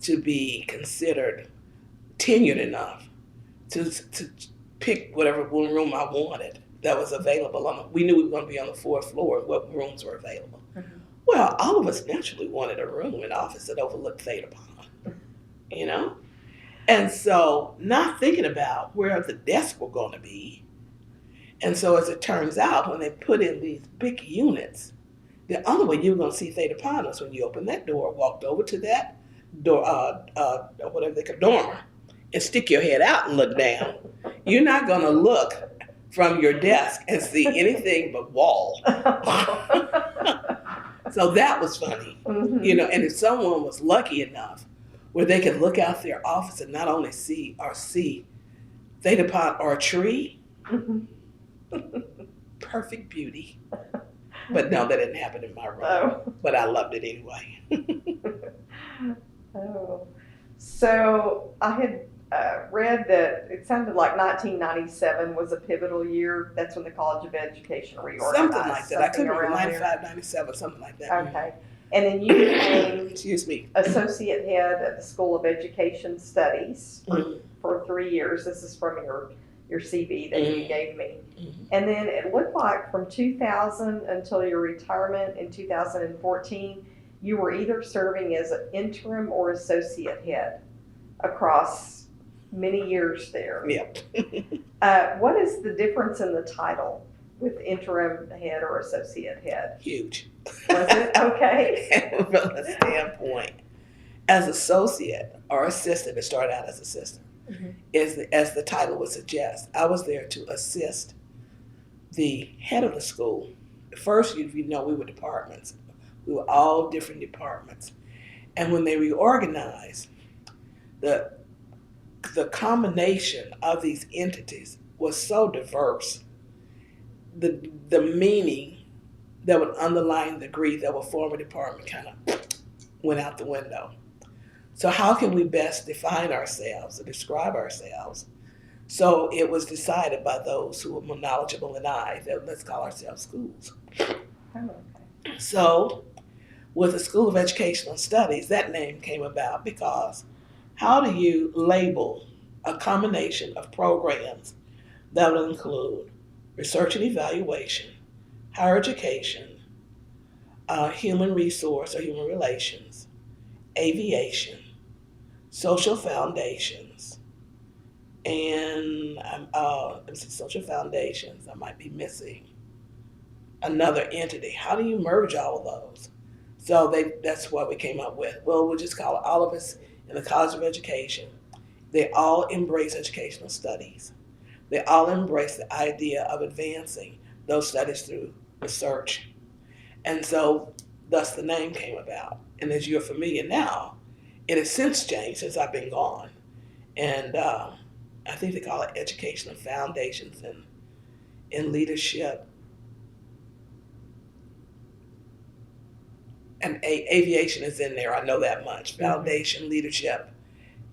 to be considered tenured enough to pick whatever room I wanted that was available. We knew we were going to be on the 4th floor and what rooms were available. Mm-hmm. Well, all of us naturally wanted a room in the office that overlooked Theta Pond, And so not thinking about where the desks were going to be. And so as it turns out, when they put in these big units, the only way you were going to see Theta Pond was when you opened that door, walked over to that door, whatever they call dormer, and stick your head out and look down. You're not going to look from your desk and see anything but wall. So that was funny, mm-hmm. And if someone was lucky enough where they could look out their office and not only see Theta Pond or a tree, mm-hmm. Perfect beauty. But no, that didn't happen in my room. Oh. But I loved it anyway. Oh, so I had read that it sounded like 1997 was a pivotal year. That's when the College of Education reorganized. Something like that. I could remember 95, 97, something like that. Okay. And then you became Excuse me. associate head at the School of Education Studies for 3 years. This is from your CV that you gave me. Mm-hmm. And then it looked like from 2000 until your retirement in 2014, you were either serving as an interim or associate head across many years there. Yeah. What is the difference in the title with interim head or associate head? Huge. Was it? Okay. From the standpoint, as associate or assistant, it started out as assistant, as the title would suggest. I was there to assist the head of the school. First, we were departments. We were all different departments. And when they reorganized, the combination of these entities was so diverse. The meaning that would underline the degree that would form a department kind of went out the window. So how can we best define ourselves or describe ourselves? So it was decided by those who were more knowledgeable than I that let's call ourselves schools. So with the School of Educational Studies, that name came about because how do you label a combination of programs that will include research and evaluation, higher education, human resource or human relations, aviation, social foundations, and social foundations, I might be missing another entity. How do you merge all of those? So that's what we came up with. Well, we'll just call it all of us in the College of Education. They all embrace educational studies. They all embrace the idea of advancing those studies through research. And so thus the name came about. And as you're familiar now, it has since changed since I've been gone. And I think they call it Educational Foundations and Leadership. And aviation is in there, I know that much. Foundation, leadership,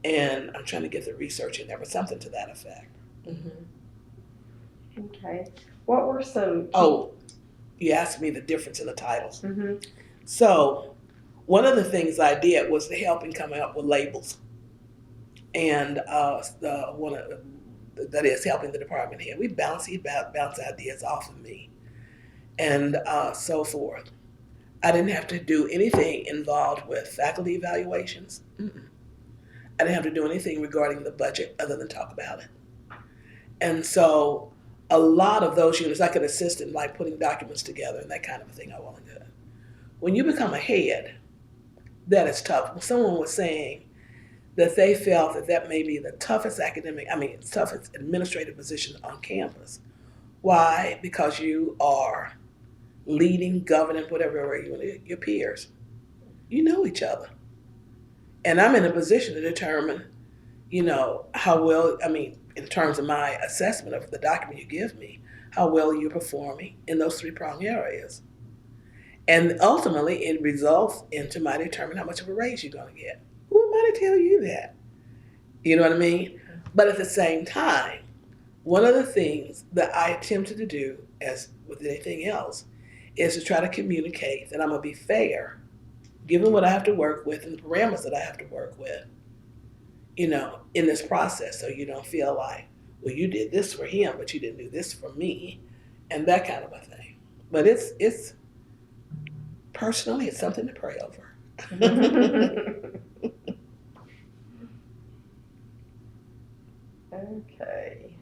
and I'm trying to get the research in there, but something to that effect. Okay. What were some... Oh, you asked me the difference in the titles. So one of the things I did was to help in coming up with labels. And that is helping the department head. We bounce ideas off of me and so forth. I didn't have to do anything involved with faculty evaluations. I didn't have to do anything regarding the budget other than talk about it. And so a lot of those units, I could assist in like putting documents together and that kind of a thing. I wasn't good. When you become a head, that is tough. Someone was saying that they felt that may be the toughest toughest administrative position on campus. Why? Because you are leading, governing, whatever, your peers. You know each other. And I'm in a position to determine, how well, in terms of my assessment of the document you give me, how well you're performing in those three-pronged areas. And ultimately, it results into my determining how much of a raise you're going to get. Who am I to tell you that? You know what I mean? But at the same time, one of the things that I attempted to do, as with anything else, is to try to communicate that I'm going to be fair, given what I have to work with and the parameters that I have to work with, in this process. So you don't feel like, well, you did this for him, but you didn't do this for me, and that kind of a thing. But it's personally, it's something to pray over. Okay.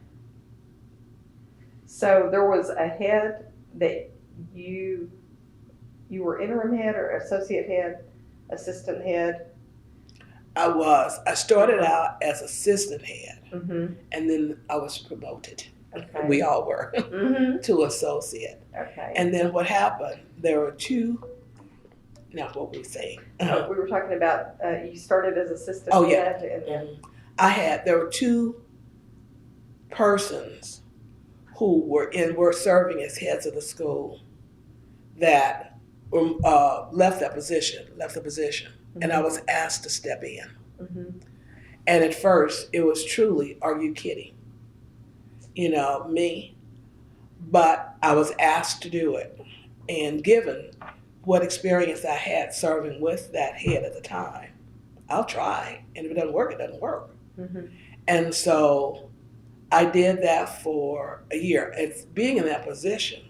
So there was a head that you were interim head or associate head, assistant head? I started out as assistant head, and then I was promoted. Okay. We all were to associate. Okay. And then what happened, there were two, now what were we saying? We were talking about, you started as assistant head and then... There were two persons who were serving as heads of the school that left the position, and I was asked to step in. And at first, it was truly, are you kidding? Me. But I was asked to do it. And given what experience I had serving with that head at the time, I'll try. And if it doesn't work, it doesn't work. And so I did that for a year. It's being in that position,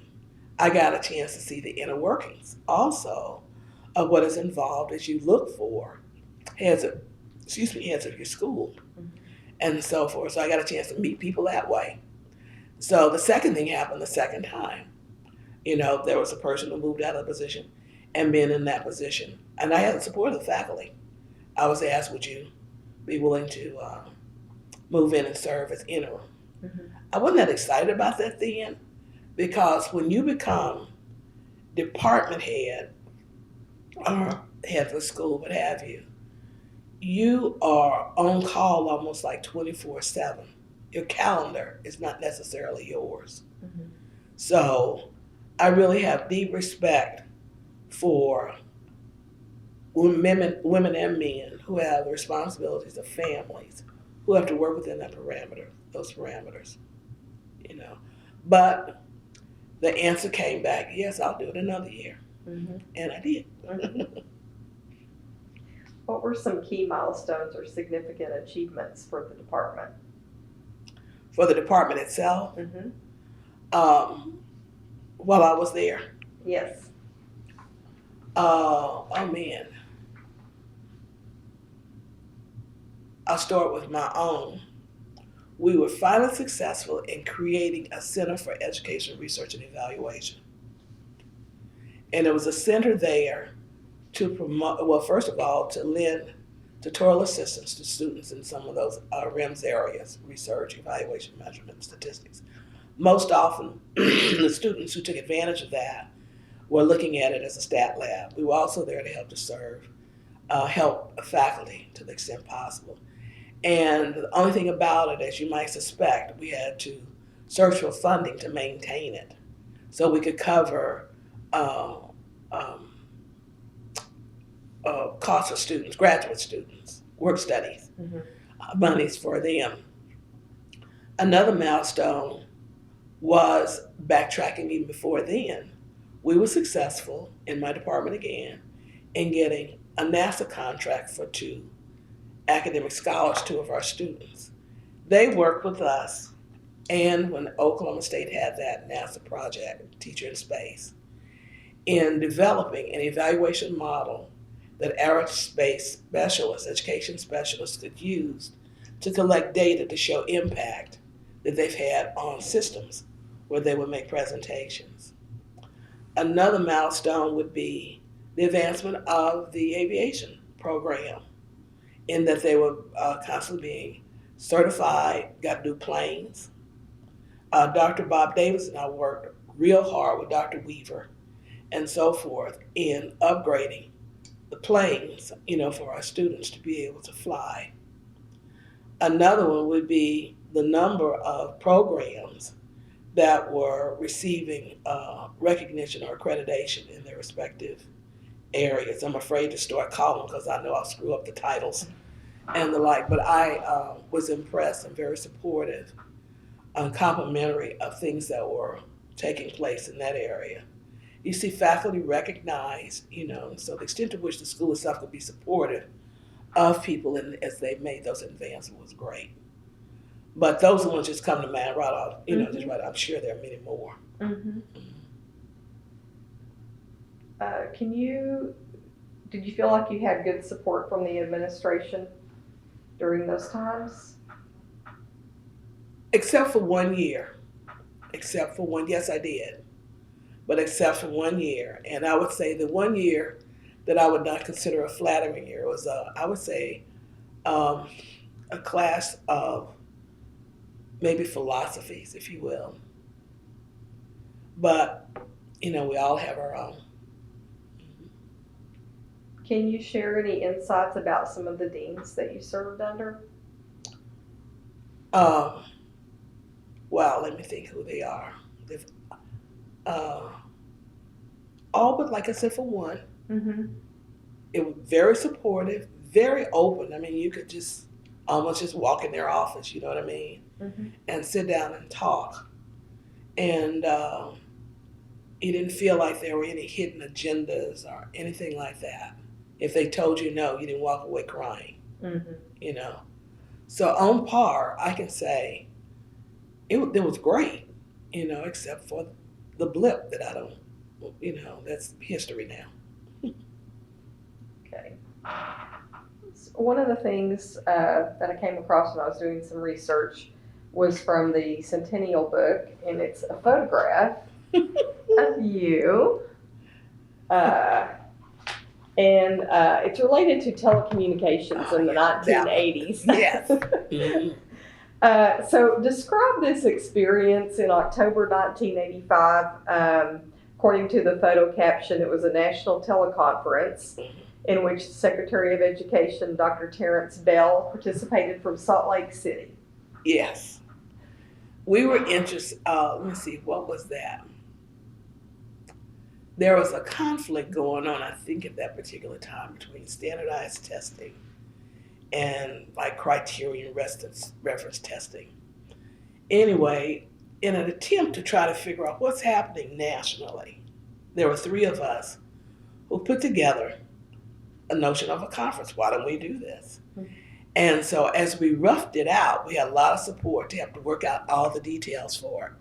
I got a chance to see the inner workings also of what is involved as you look for heads of your school and so forth. So I got a chance to meet people that way. So the second thing happened the second time. There was a person who moved out of the position and been in that position. And I had the support of the faculty. I was asked, would you be willing to move in and serve as interim? Mm-hmm. I wasn't that excited about that then, because when you become department head or head of the school, what have you, you are on call almost like 24/7. Your calendar is not necessarily yours. Mm-hmm. So I really have deep respect for women and men who have the responsibilities of families, who have to work within those parameters. But the answer came back, yes, I'll do it another year. Mm-hmm. And I did. Mm-hmm. What were some key milestones or significant achievements for the department? For the department itself, Mm-hmm. while I was there, Yes. oh man, I'll start with my own. We were finally successful in creating a Center for Education, Research, and Evaluation. And it was a center there to promote, well, first of all, to lend tutorial assistance to students in some of those REMS areas, research, evaluation, measurement, statistics. Most often, the students who took advantage of that were looking at it as a stat lab. We were also there to help faculty to the extent possible. And the only thing about it, as you might suspect, we had to search for funding to maintain it so we could cover costs for students, graduate students, work studies, Mm-hmm. Monies for them. Another milestone was backtracking even before then. We were successful in my department again in getting a NASA contract for 2 academic scholars, 2 of our students. They worked with us, and when Oklahoma State had that NASA project, Teacher in Space, in developing an evaluation model that aerospace specialists, education specialists could use to collect data to show impact that they've had on systems where they would make presentations. Another milestone would be the advancement of the aviation program, in that they were constantly being certified, got new planes. Dr. Bob Davis and I worked real hard with Dr. Weaver and so forth in upgrading the planes, for our students to be able to fly. Another one would be the number of programs that were receiving recognition or accreditation in their respective areas. I'm afraid to start calling because I know I'll screw up the titles and the like, but I was impressed and very supportive and complimentary of things that were taking place in that area. You see faculty recognized, so the extent to which the school itself could be supportive of people as they made those advances was great. But those are the ones just come to mind right off, Mm-hmm. just right. I'm sure there are many more. Mm-hmm. Did you feel like you had good support from the administration during those times? Except for 1 year. Yes, I did. But except for 1 year. And I would say the 1 year that I would not consider a flattering year was, I would say, a class of maybe philosophies, if you will. But, we all have our own. Can you share any insights about some of the deans that you served under? Well, let me think who they are. All but, like I said, for one, Mm-hmm. it was very supportive, very open. I mean, you could just almost just walk in their office, you know what I mean, Mm-hmm. and sit down and talk. And it didn't feel like there were any hidden agendas or anything like that. If they told you no, you didn't walk away crying, Mm-hmm. So on par, I can say it was great, except for the blip that I don't, that's history now. Okay. One of the things that I came across when I was doing some research was from the Centennial book, and it's a photograph of you. And it's related to telecommunications in the 1980s. Yes. Mm-hmm. So describe this experience in October 1985. According to the photo caption, it was a national teleconference in which Secretary of Education Dr. Terrence Bell participated from Salt Lake City. Yes. We were interested, let me see, what was that? There was a conflict going on, I think, at that particular time between standardized testing and like criterion reference testing. Anyway, in an attempt to try to figure out what's happening nationally, there were three of us who put together a notion of a conference. Why don't we do this? Mm-hmm. And so as we roughed it out, we had a lot of support to have to work out all the details for it.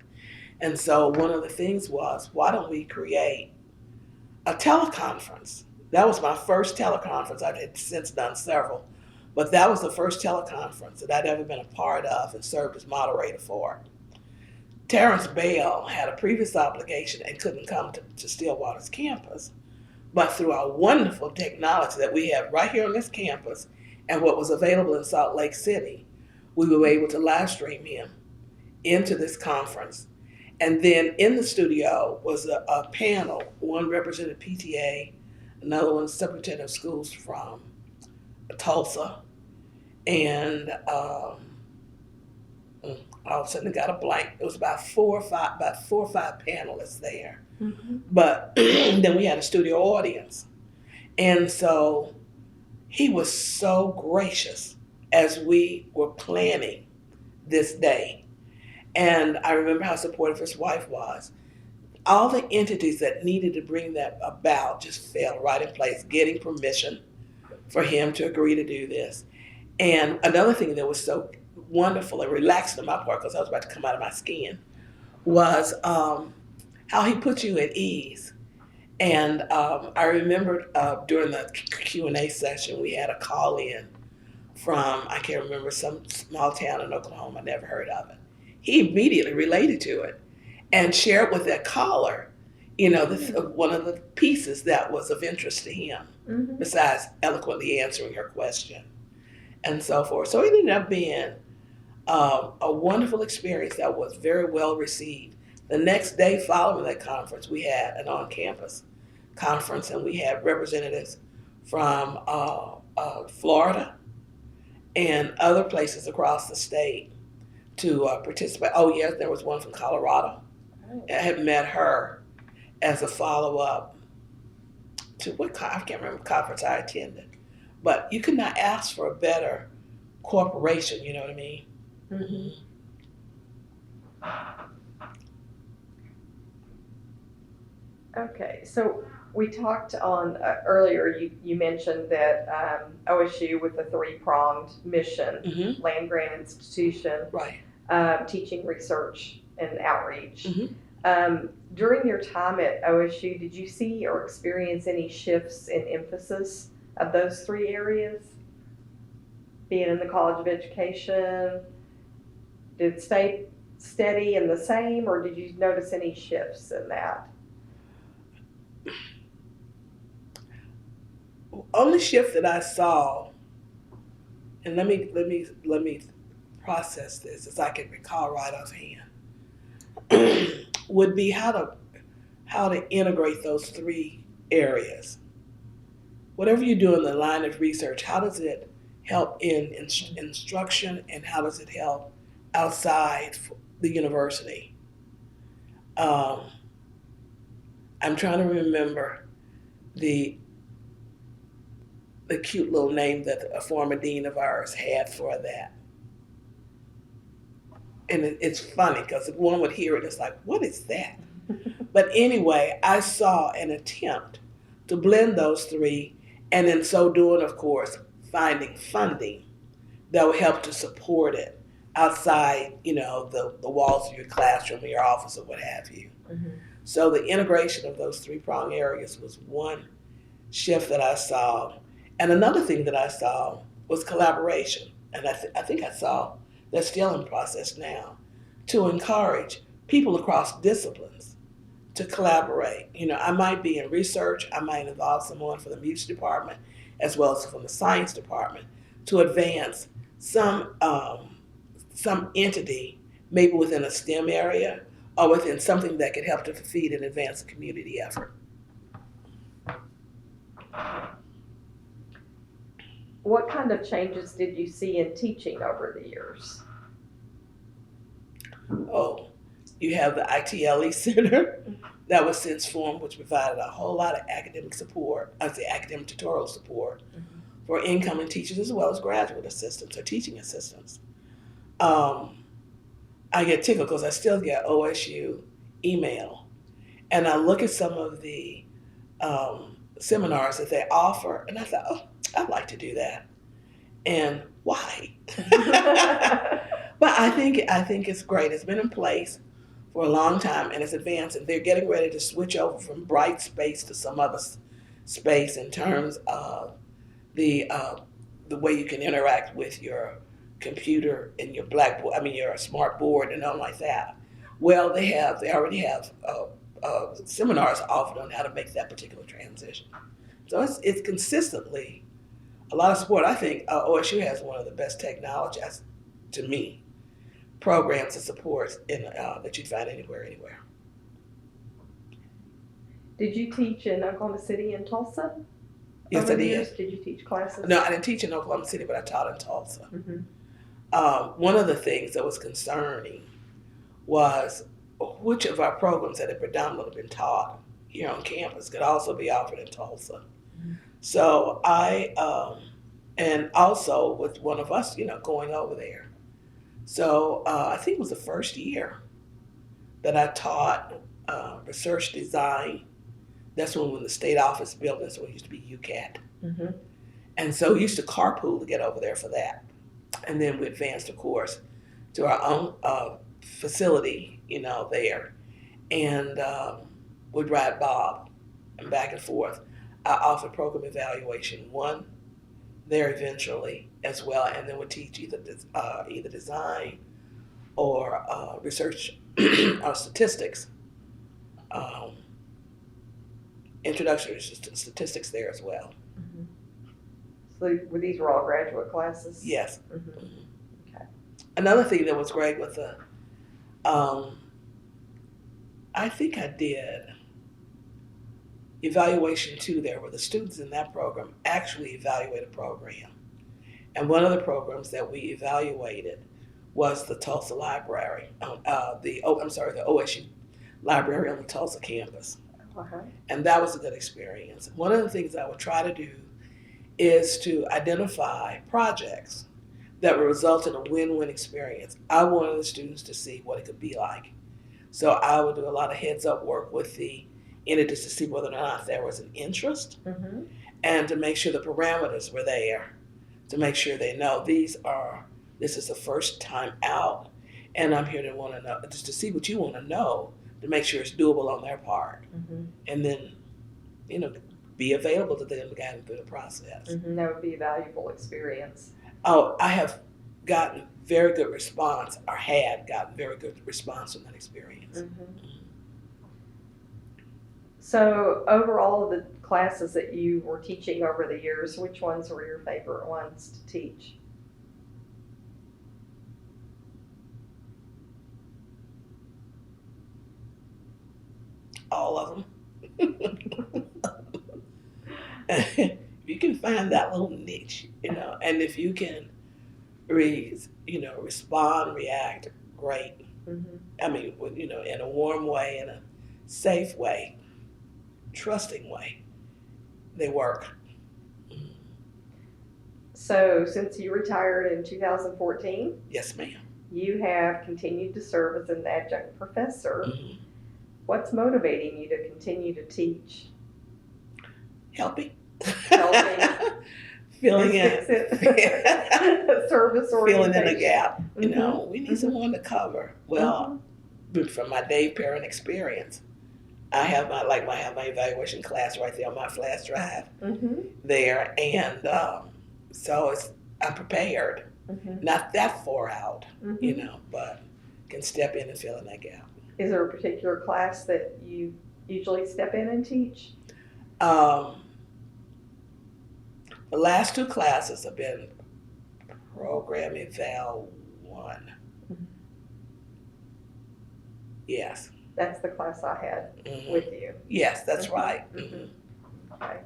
And so one of the things was, why don't we create a teleconference? That was my first teleconference. I've had since done several, but that was the first teleconference that I'd ever been a part of and served as moderator for. Terrence Bell had a previous obligation and couldn't come to Stillwater's campus, but through our wonderful technology that we have right here on this campus and what was available in Salt Lake City, we were able to live stream him into this conference. And then in the studio was a panel. One represented PTA, another one superintendent of schools from Tulsa, and all of a sudden it got a blank. It was about four or five panelists there. Mm-hmm. But then we had a studio audience. And so he was so gracious as we were planning this day. And I remember how supportive his wife was. All the entities that needed to bring that about just fell right in place, getting permission for him to agree to do this. And another thing that was so wonderful and relaxed on my part, because I was about to come out of my skin, was how he put you at ease. And I remembered during the Q&A session, we had a call in from, I can't remember, some small town in Oklahoma, I never heard of it. He immediately related to it and shared with that caller, one of the pieces that was of interest to him, mm-hmm. besides eloquently answering her question and so forth. So it ended up being a wonderful experience that was very well received. The next day following that conference, we had an on-campus conference, and we had representatives from Florida and other places across the state to participate. Oh, yes, there was one from Colorado. I had met her as a follow-up to I can't remember what conference I attended. But you could not ask for a better corporation, you know what I mean? Mm-hmm. Okay, so we talked on earlier, you mentioned that OSU with a three-pronged mission, mm-hmm. land-grant institution, right. Teaching, research, and outreach. Mm-hmm. During your time at OSU, did you see or experience any shifts in emphasis of those three areas? Being in the College of Education, did it stay steady and the same, or did you notice any shifts in that? Only shift that I saw, and let me process this as I can recall right offhand, would be how to integrate those three areas. Whatever you do in the line of research, how does it help in instruction, and how does it help outside the university? I'm trying to remember the cute little name that a former dean of ours had for that. And it's funny because if one would hear it, it's like, what is that? But anyway, I saw an attempt to blend those three, and in so doing, of course, finding funding that would help to support it outside, the walls of your classroom or your office or what have you. Mm-hmm. So the integration of those three-pronged areas was one shift that I saw. And another thing that I saw was collaboration. And I think I saw that's still in process now to encourage people across disciplines to collaborate. I might be in research, I might involve someone from the music department as well as from the science department to advance some entity, maybe within a STEM area or within something that could help to feed and advance a community effort. What kind of changes did you see in teaching over the years? Oh, you have the ITLE Center that was since formed, which provided a whole lot of academic support, academic tutorial support for incoming teachers as well as graduate assistants or teaching assistants. I get tickled because I still get OSU email, and I look at some of the seminars that they offer, and I thought, oh, I'd like to do that. And why? But I think it's great. It's been in place for a long time, and it's advancing. They're getting ready to switch over from bright space to some other space in terms of the way you can interact with your computer and your blackboard. Your smart board and all like that. Well, they already have seminars offered on how to make that particular transition. So it's consistently a lot of support. I think OSU has one of the best technology, to me, programs and supports that you'd find anywhere. Did you teach in Oklahoma City and Tulsa? Yes, I did. Did you teach classes? No, I didn't teach in Oklahoma City, but I taught in Tulsa. Mm-hmm. One of the things that was concerning was which of our programs that had predominantly been taught here on campus could also be offered in Tulsa. Mm-hmm. So and also with one of us, going over there. So I think it was the first year that I taught research design. That's when the state office building, so it used to be UCAT. Mm-hmm. And so we used to carpool to get over there for that. And then we advanced, of course, to our own facility, there. And we'd ride Bob and back and forth. I offered program evaluation 1 there eventually as well, and then would teach either design or research or statistics. Introductory statistics there as well. Mm-hmm. So these were all graduate classes? Yes. Mm-hmm. Mm-hmm. Okay. Another thing that was great with the, I think I did evaluation 2 there, where the students in that program actually evaluate a program. And one of the programs that we evaluated was the Tulsa Library, the OSU Library on the Tulsa campus. Uh-huh. And that was a good experience. One of the things I would try to do is to identify projects that would result in a win-win experience. I wanted the students to see what it could be like. So I would do a lot of heads-up work with the entities to see whether or not there was an interest, mm-hmm. and to make sure the parameters were there, to make sure they know this is the first time out, and I'm here to want to know, just to see what you want to know, to make sure it's doable on their part. Mm-hmm. And then, be available to them to guide them through the process. Mm-hmm. That would be a valuable experience. Oh, I have gotten very good response, or had gotten very good response from that experience. Mm-hmm. So overall of the classes that you were teaching over the years, which ones were your favorite ones to teach? All of them. If you can find that little niche, and if you can respond, react, great. Mm-hmm. In a warm way, in a safe way, trusting way, they work. So since you retired in 2014, Yes, ma'am. you have continued to serve as an adjunct professor. Mm-hmm. What's motivating you to continue to teach? Helping. Filling in. Service orientation. Filling in a gap. Mm-hmm. We need someone to cover. Well, from my Dave Perrin experience, I have my evaluation class right there on my flash drive Mm-hmm. there, and so I'm prepared. Mm-hmm. Not that far out, Mm-hmm. but can step in and fill in that gap. Is there a particular class that you usually step in and teach? Um, the last two classes have been Program Eval 1. Mhm. Yes. That's the class I had Mhm. with you. Yes, that's Mhm. right. Mhm. Okay.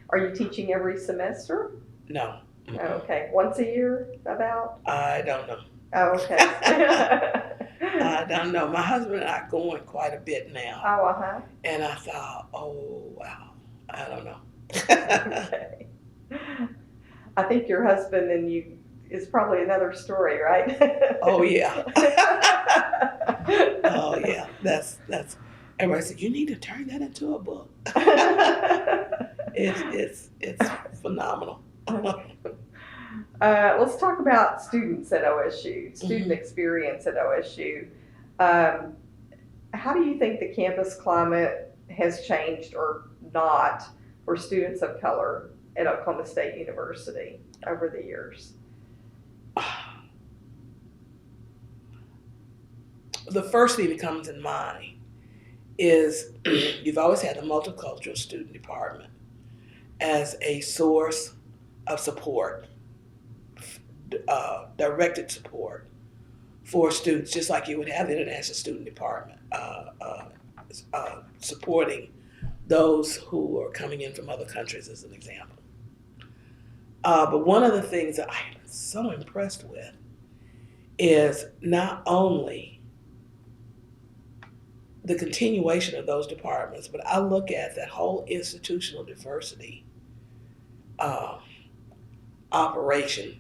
Are you teaching every semester? No. Oh, okay. Once a year, about? I don't know. Oh, okay. I don't know. My husband and I are going quite a bit now. Oh, uh-huh. And I thought, oh, wow, I don't know. Okay. I think your husband and you is probably another story, right? Oh, yeah. Oh, yeah. That's, everybody said, you need to turn that into a book. It's phenomenal. Let's talk about students at OSU, student Mhm. experience at OSU. How do you think the campus climate has changed or not for students of color at Oklahoma State University over the years? The first thing that comes in mind is you've always had the multicultural student department as a source of support, directed support for students, just like you would have the international student department supporting those who are coming in from other countries, as an example. But one of the things that I am so impressed with is not only the continuation of those departments, but I look at that whole institutional diversity operation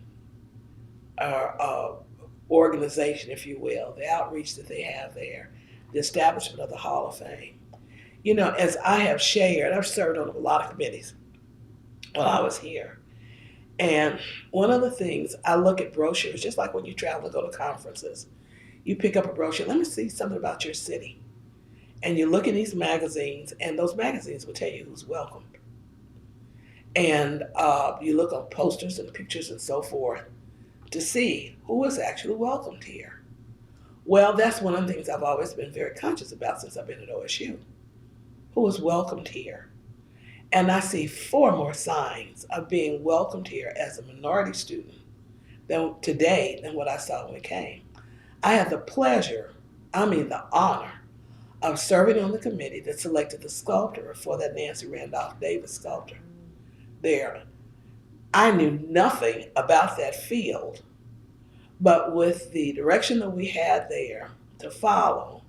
or organization, if you will, the outreach that they have there, the establishment of the Hall of Fame. As I have shared, I've served on a lot of committees while I was here. And one of the things, I look at brochures, just like when you travel to go to conferences, you pick up a brochure, let me see something about your city. And you look in these magazines, and those magazines will tell you who's welcomed. And you look on posters and pictures and so forth to see who is actually welcomed here. Well, that's one of the things I've always been very conscious about since I've been at OSU. Who is welcomed here? And I see far more signs of being welcomed here as a minority student today than what I saw when we came. I had the pleasure, the honor, of serving on the committee that selected the sculptor for that Nancy Randolph Davis sculpture there. I knew nothing about that field, but with the direction that we had there to follow,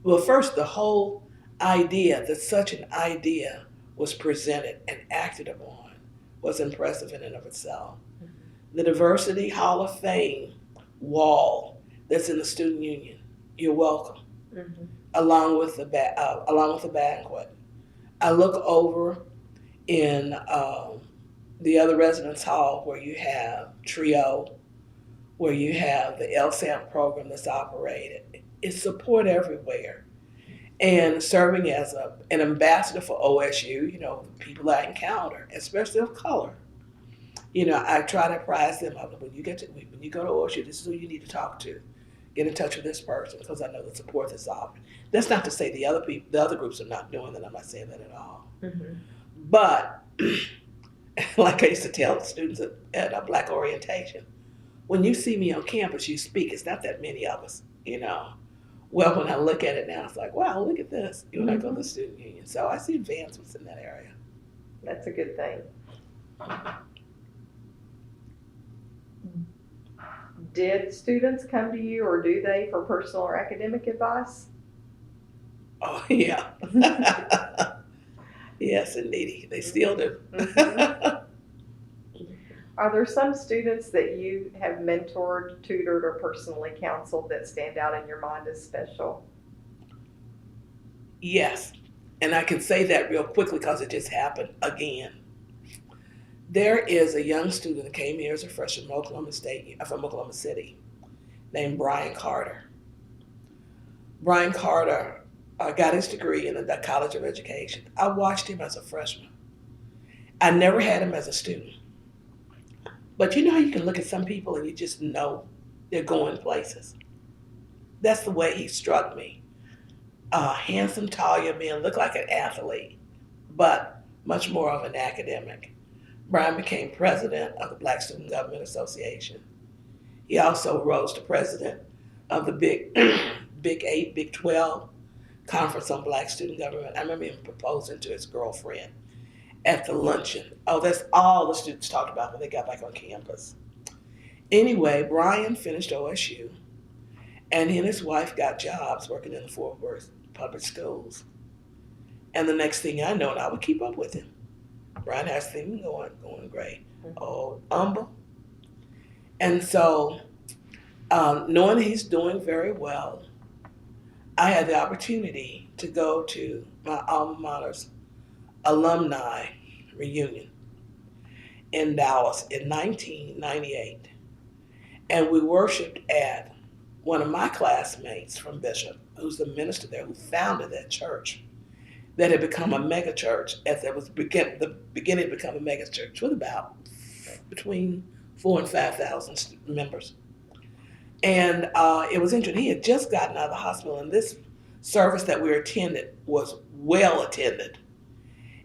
well, first, the whole idea that such an idea was presented and acted upon was impressive in and of itself. Mm-hmm. The Diversity Hall of Fame wall that's in the student union, you're welcome. Mm-hmm. Along with the banquet. I look over in the other residence hall where you have TRIO, where you have the LSAMP program that's operated. It's support everywhere. And serving as an ambassador for OSU, the people I encounter, especially of color, I try to apprise them of it. When you go to OSU, this is who you need to talk to. Get in touch with this person because I know the support that's offered. That's not to say the other groups are not doing that. I'm not saying that at all. Mm-hmm. But like I used to tell the students at a Black orientation, when you see me on campus, you speak. It's not that many of us, Well, when I look at it now, it's like, wow, look at this. When I go to the student union. So I see advancements in that area. That's a good thing. Did students come to you, or do they, for personal or academic advice? Oh, yeah. Yes, indeed. They still do. Mm-hmm. Are there some students that you have mentored, tutored, or personally counseled that stand out in your mind as special? Yes. And I can say that real quickly because it just happened again. There is a young student that came here as a freshman from Oklahoma City, named Brian Carter. Brian Carter got his degree in the College of Education. I watched him as a freshman. I never had him as a student. But you know how you can look at some people and you just know they're going places? That's the way he struck me. Handsome, tall young man, looked like an athlete, but much more of an academic. Brian became president of the Black Student Government Association. He also rose to president of the Big 8, Big 12 Conference on Black Student Government. I remember him proposing to his girlfriend at the luncheon. Oh, that's all the students talked about when they got back on campus. Anyway, Brian finished OSU, and he and his wife got jobs working in the Fort Worth public schools. And the next thing I know, and I would keep up with him. Brian has things going great. Oh, humble. And so, knowing he's doing very well, I had the opportunity to go to my alma mater's alumni reunion in Dallas in 1998. And we worshiped at one of my classmates from Bishop, who's the minister there, who founded that church that had become a mega church as it was the beginning to become a mega church with about between 4,000 and 5,000 members. And it was interesting. He had just gotten out of the hospital, and this service that we attended was well attended.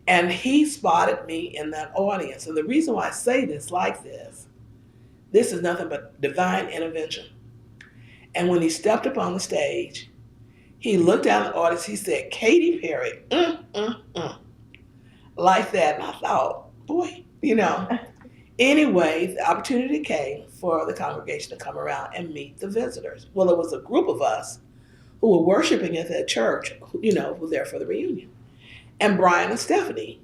And he spotted me in that audience. And the reason why I say this like this is nothing but divine intervention. And when he stepped up on the stage, he looked down at the audience, he said, Katye Perry, like that. And I thought, boy, Anyway, the opportunity came for the congregation to come around and meet the visitors. Well, it was a group of us who were worshiping at that church, who were there for the reunion. And Brian and Stephanie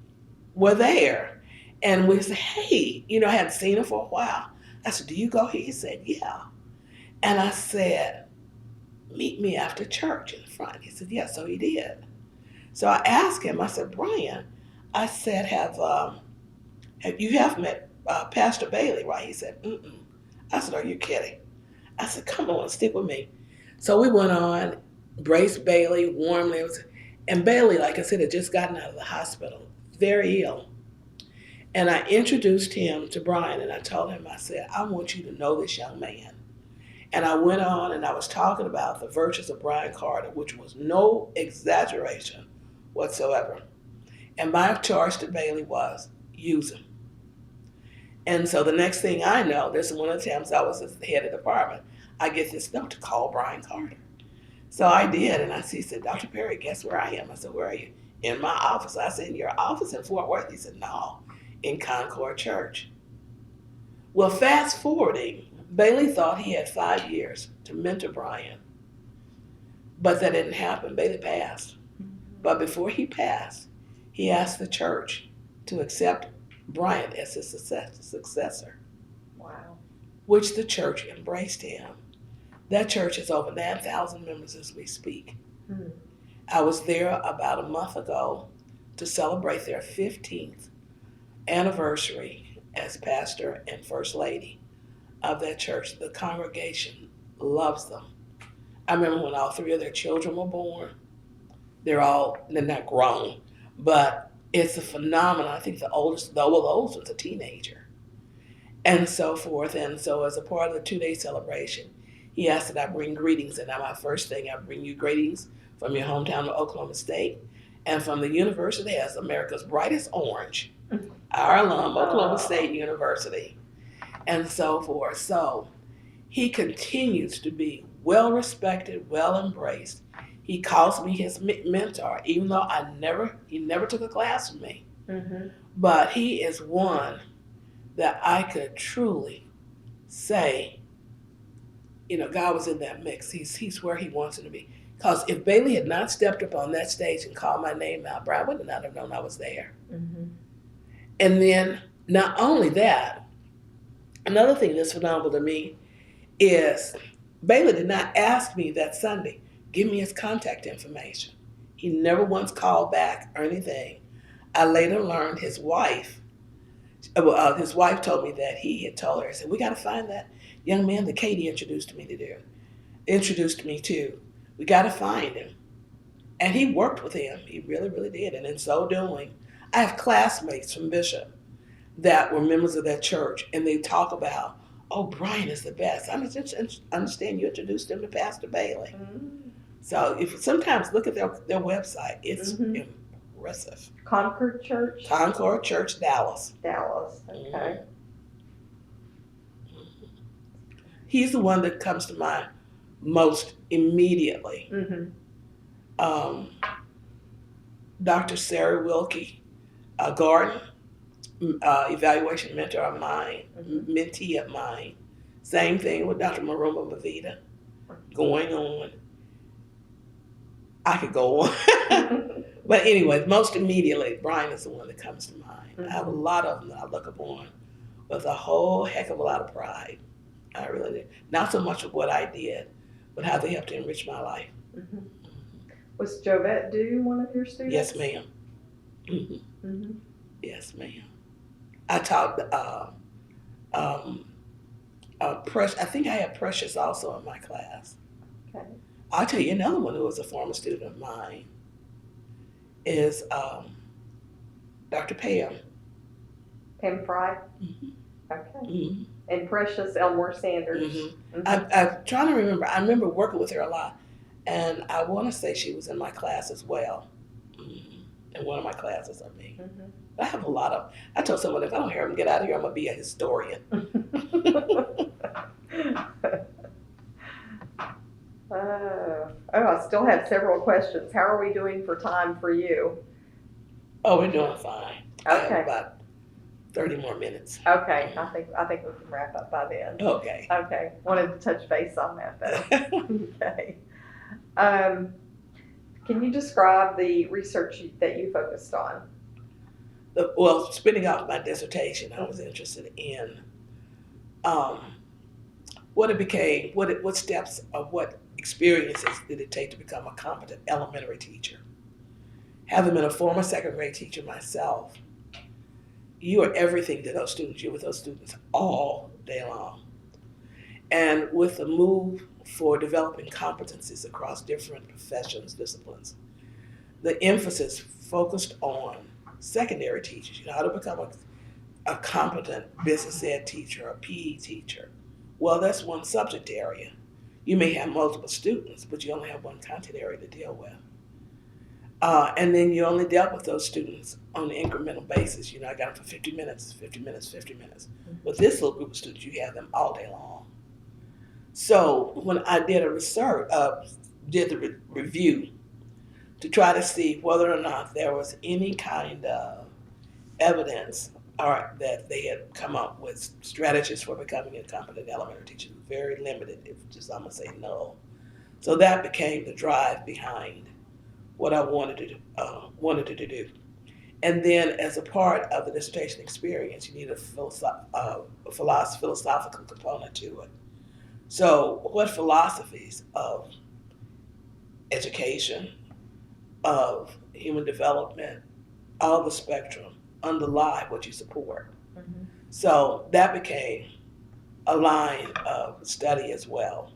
were there. And we said, hey, I hadn't seen him for a while. I said, do you go here? He said, yeah. And I said, meet me after church in the front. He said, yeah, so he did. So I asked him, I said, Brian, I said, have you met Pastor Bailey, right? He said, mm-mm. I said, are you kidding? I said, come on, stick with me. So we went on, embraced Bailey warmly. And Bailey, like I said, had just gotten out of the hospital, very ill. And I introduced him to Brian, and I told him, I said, I want you to know this young man. And I went on and I was talking about the virtues of Brian Carter, which was no exaggeration whatsoever. And my charge to Bailey was, use him. And so the next thing I know, this is one of the times I was the head of the department, I get this note to call Brian Carter. So I did, and he said, Dr. Perry, guess where I am? I said, where are you? In my office. I said, in your office in Fort Worth? He said, no, in Concord Church. Well, fast forwarding, Bailey thought he had 5 years to mentor Brian, but that didn't happen. Bailey passed. But before he passed, he asked the church to accept Brian as his successor. Wow. Which the church embraced him. That church has over 9,000 members as we speak. Hmm. I was there about a month ago to celebrate their 15th anniversary as pastor and first lady of that church. The congregation loves them. I remember when all 3 of their children were born. They're not grown, but it's a phenomenon. I think the oldest one's a teenager, and so forth. And so as a part of the 2-day celebration, he asked that I bring greetings. And now my first thing, I bring you greetings from your hometown of Oklahoma State and from the university as America's brightest orange, our alum, Oklahoma State University, and so forth. So he continues to be well respected, well embraced. He calls me his mentor, even though he never took a class from me. Mm-hmm. But he is one that I could truly say, God was in that mix. He's where he wants him to be. Because if Bailey had not stepped up on that stage and called my name out, Brian would not have known I was there. Mm-hmm. And then not only that, another thing that's phenomenal to me is Bailey did not ask me that Sunday, give me his contact information. He never once called back or anything. I later learned his wife told me that he had told her, he said, we got to find that young man that Katye introduced me to. We got to find him. And he worked with him. He really, really did. And in so doing, I have classmates from Bishop that were members of that church, and they talk about, oh, Brian is the best. I understand you introduced him to Pastor Bailey. Mm-hmm. So if you sometimes look at their website, it's impressive. Concord Church? Concord Church, Dallas. Dallas, okay. He's the one that comes to mind most immediately. Mm-hmm. Dr. Sarah Wilkie Garden, evaluation mentor of mine, mentee of mine. Same thing with Dr. Maruma Mavita. Going on. I could go on. But anyway, most immediately, Brian is the one that comes to mind. I have a lot of them that I look upon with a whole heck of a lot of pride. I really did. Not so much of what I did, but how they helped to enrich my life. Was Jovette Dew one of your students? Yes, ma'am. Yes, ma'am. I taught Precious. I think I had Precious also in my class. Okay. I'll tell you another one who was a former student of mine is Dr. Pam. Pam Fry? Okay. And Precious Elmore Sanders. I'm trying to remember. I remember working with her a lot. And I want to say she was in my class as well. In one of my classes, I mean. I have a lot of, I told someone, if I don't hear him get out of here, I'm going to be a historian. I still have several questions. How are we doing for time for you? Oh, we're doing fine. I Okay. have about 30 more minutes. Okay, I think we can wrap up by then. Okay. Okay, wanted to touch base on that though. Okay. Can you describe the research that you focused on? Well, spinning off my dissertation, I was interested in what steps or what experiences did it take to become a competent elementary teacher. Having been a former second grade teacher myself, you are everything to those students. You're with those students all day long. And with the move for developing competencies across different professions, disciplines, the emphasis focused on secondary teachers, how to become a competent business ed teacher, a PE teacher. Well, that's one subject area. You may have multiple students, but you only have one content area to deal with. And then you only dealt with those students on an incremental basis. I got them for 50 minutes, 50 minutes, 50 minutes. With this little group of students, you have them all day long. So when I did the review to try to see whether or not there was any kind of evidence or that they had come up with strategies for becoming a competent elementary teacher, very limited, I'm gonna say no. So that became the drive behind what I wanted to do. And then as a part of the dissertation experience, you need a philosophical component to it. So what philosophies of education, of human development, all the spectrum underlie what you support? So that became a line of study as well.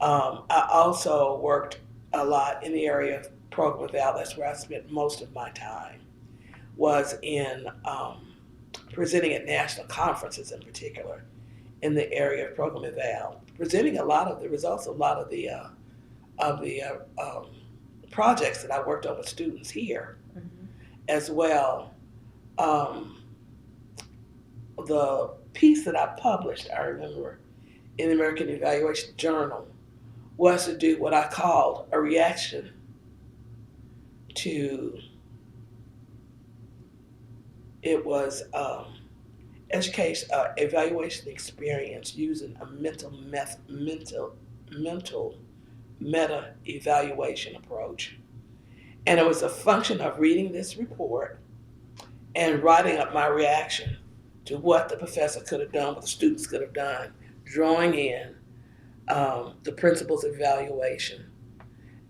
I also worked a lot in the area of program eval. That's where I spent most of my time, was in presenting at national conferences in particular in the area of program eval, presenting a lot of the results, a lot of the projects that I worked on with students here as well. The piece that I published, I remember, in the American Evaluation Journal was to do what I called a reaction to, it was evaluation experience using a mental meta evaluation approach. And it was a function of reading this report and writing up my reaction to what the professor could have done, what the students could have done, drawing in the principles of evaluation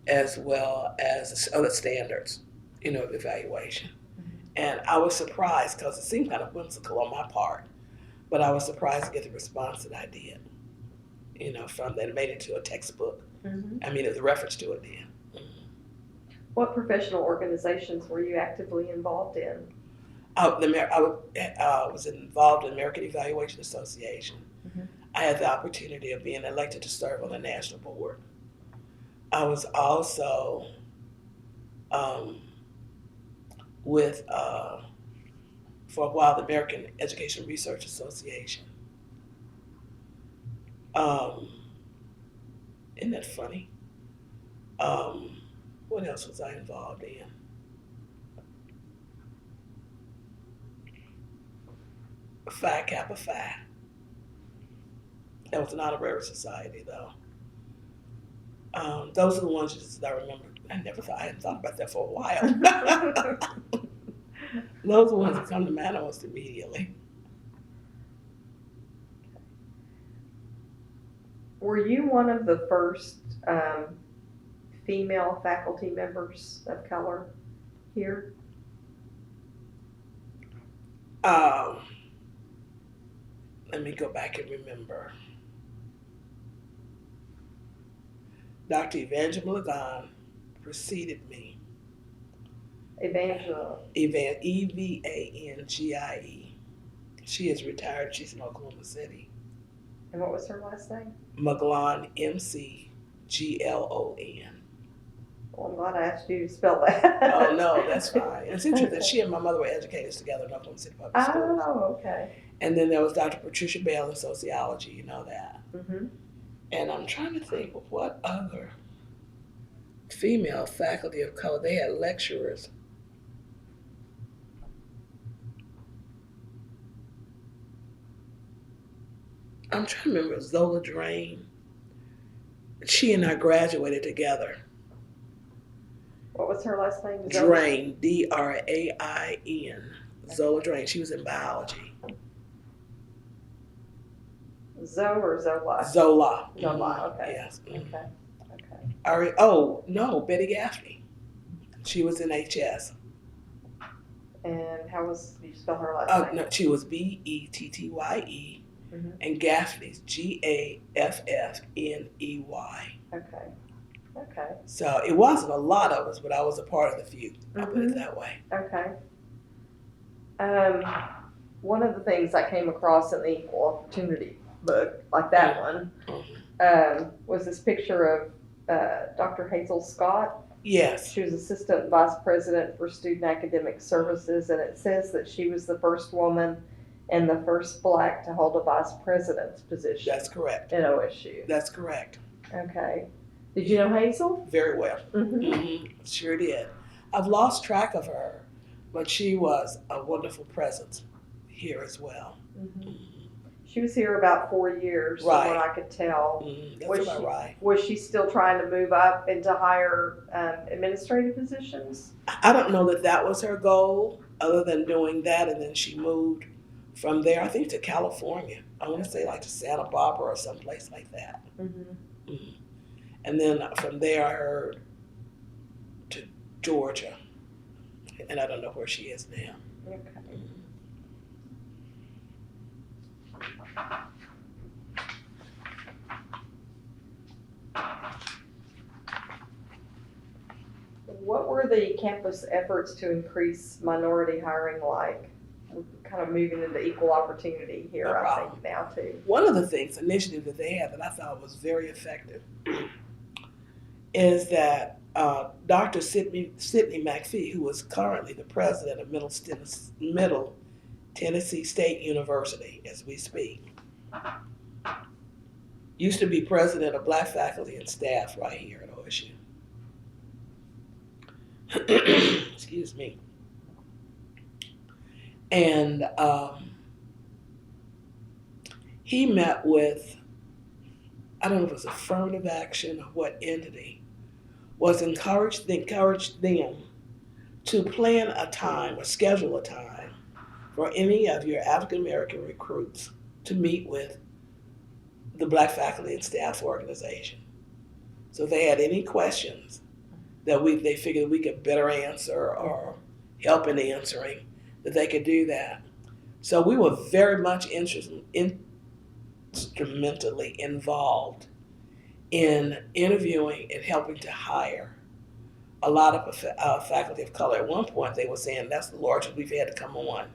as well as other standards, of evaluation. And I was surprised because it seemed kind of whimsical on my part, but I was surprised to get the response that I did, from that. It made it to a textbook. I mean, there's a reference to it then. What professional organizations were you actively involved in? I was involved in the American Evaluation Association. Mhm. I had the opportunity of being elected to serve on the national board. I was also with, for a while, the American Education Research Association. Isn't that funny? What else was I involved in? Phi Kappa Phi. That was an honorary society, though. Those are the ones that I remember. I hadn't thought about that for a while. Those are the ones that come to mind almost immediately. Were you one of the first female faculty members of color here? Let me go back and remember. Dr. Evangeline Lagan preceded me. Evangela. Evangie. She is retired. She's in Oklahoma City. And what was her last name? Mcglon, McGlon. Well, I'm glad I asked you to spell that. Oh, no, that's fine. It's interesting that she and my mother were educators together in Oklahoma City Public Schools. Oh, okay. And then there was Dr. Patricia Bell in sociology, you know that. Mm-hmm. And I'm trying to think of what other female faculty of color. They had lecturers. I'm trying to remember Zola Drain. She and I graduated together. What was her last name? Drain, Drain. Zola Drain. She was in biology. Zoe or Zola? Zola. Zola, okay. Yes. Okay. Betty Gaffney. She was in HS. And how was, you spell her last name? No, she was Bettye. Mm-hmm. And Gaffney's Gaffney. Okay. So it wasn't a lot of us, but I was a part of the few. I'll put it that way. Okay. One of the things I came across in the Equal Opportunity book, like that one, was this picture of Dr. Hazel Scott. Yes. She was Assistant Vice President for Student Academic Services, and it says that she was the first woman and the first Black to hold a Vice President's position. That's correct. In OSU. That's correct. Okay. Did you know Hazel? Very well. Mm-hmm. Sure did. I've lost track of her, but she was a wonderful presence here as well. Mm-hmm. She was here about 4 years, right. From what I could tell. That's about right. Was she still trying to move up into higher administrative positions? I don't know that was her goal, other than doing that, and then she moved from there, I think, to California. I want to say like to Santa Barbara or someplace like that. Mm-hmm. And then from there, I heard to Georgia, and I don't know where she is now. Okay. What were the campus efforts to increase minority hiring like? We're kind of moving into equal opportunity here, No I think, now too. One of the initiatives that they had that I thought was very effective is that Dr. Sidney McPhee, who is currently the president of Middle Tennessee State University as we speak, used to be president of Black faculty and staff right here at OSU. Excuse me. And he met with, I don't know if it was affirmative action or what entity, was encouraged them to plan a time or schedule a time for any of your African American recruits to meet with the Black faculty and staff organization. So if they had any questions that they figured we could better answer or help in answering, that they could do that. So we were very much instrumentally involved in interviewing and helping to hire a lot of faculty of color. At one point, they were saying that's the largest we've had to come on,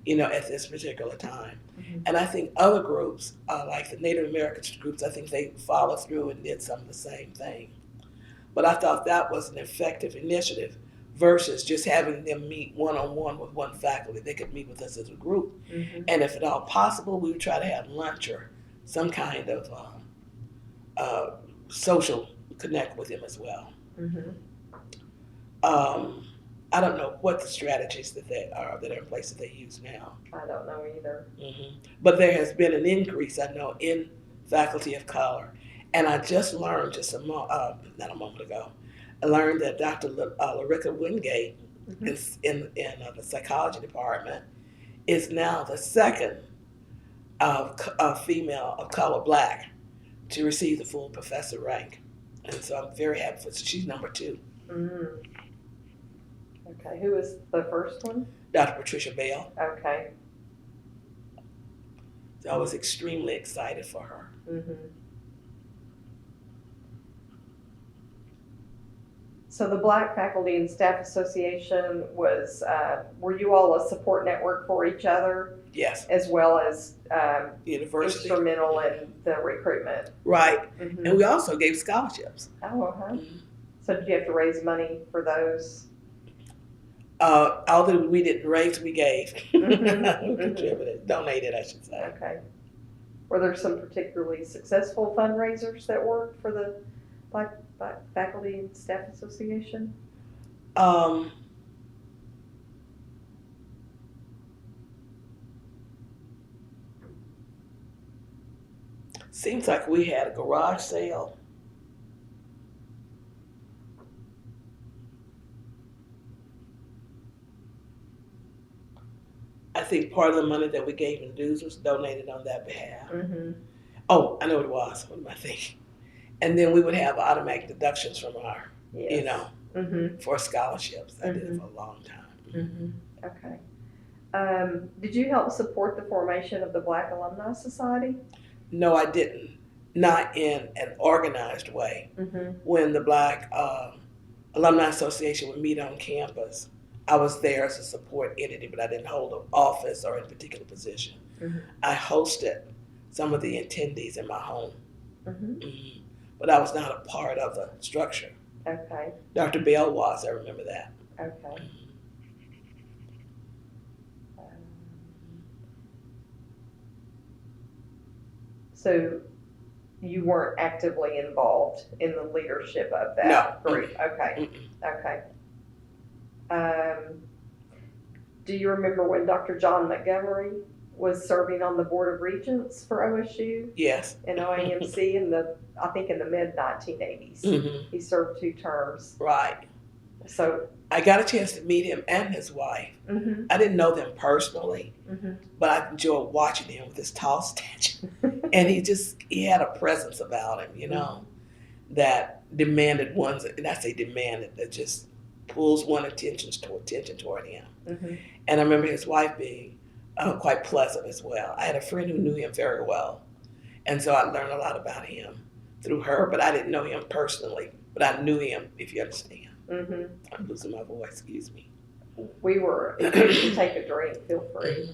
at this particular time. Mm-hmm. And I think other groups, like the Native American groups, I think they followed through and did some of the same thing. But I thought that was an effective initiative versus just having them meet one-on-one with one faculty. They could meet with us as a group. Mm-hmm. And if at all possible, we would try to have lunch or some kind of social connect with them as well. Mm-hmm. I don't know what the strategies that are in place that they use now. I don't know either. Mm-hmm. But there has been an increase, I know, in faculty of color. And I just learned not a moment ago, I learned that Dr. Larissa Wingate Mm-hmm. in the psychology department is now the second female of color Black to receive the full professor rank. And so I'm very happy for her. She's number 2. Mm. Okay, who was the first one? Dr. Patricia Bell. Okay. So I was extremely excited for her. Mm-hmm. So the Black Faculty and Staff Association was, were you all a support network for each other? Yes. As well as University. instrumental in the recruitment? Right. Mm-hmm. And we also gave scholarships. Oh, uh-huh. Mm-hmm. So did you have to raise money for those? All that we didn't raise, we gave. Mm-hmm. We contributed, donated, I should say. Okay. Were there some particularly successful fundraisers that worked for the Black Faculty and Staff Association? Seems like we had a garage sale. I think part of the money that we gave in dues was donated on that behalf. Mm-hmm. Oh, I know what it was. What am I thinking? And then we would have automatic deductions from our, Yes. Mm-hmm. for scholarships. I did it Mhm. for a long time. Mm-hmm. Okay. Did you help support the formation of the Black Alumni Society? No, I didn't. Not in an organized way. Mm-hmm. When the Black Alumni Association would meet on campus, I was there as a support entity, but I didn't hold an office or a particular position. Mm-hmm. I hosted some of the attendees in my home, Mm-hmm. but I was not a part of the structure. Okay. Dr. Bell was, I remember that. Okay. So you weren't actively involved in the leadership of that No. group? Okay. Okay. Do you remember when Dr. John Montgomery was serving on the Board of Regents for OSU Yes. and OAMC in the mid-1980s? Mm-hmm. He served 2 terms. Right. So. I got a chance to meet him and his wife. Mm-hmm. I didn't know them personally, Mm-hmm. but I enjoyed watching him with his tall stature. And he had a presence about him, that demanded one's, and I say demanded, that just pulls one attention toward him. Mm-hmm. And I remember his wife being quite pleasant as well. I had a friend who knew him very well. And so I learned a lot about him through her, but I didn't know him personally, but I knew him, if you understand. Mm-hmm. I'm losing my voice, excuse me. If you take a drink, feel free.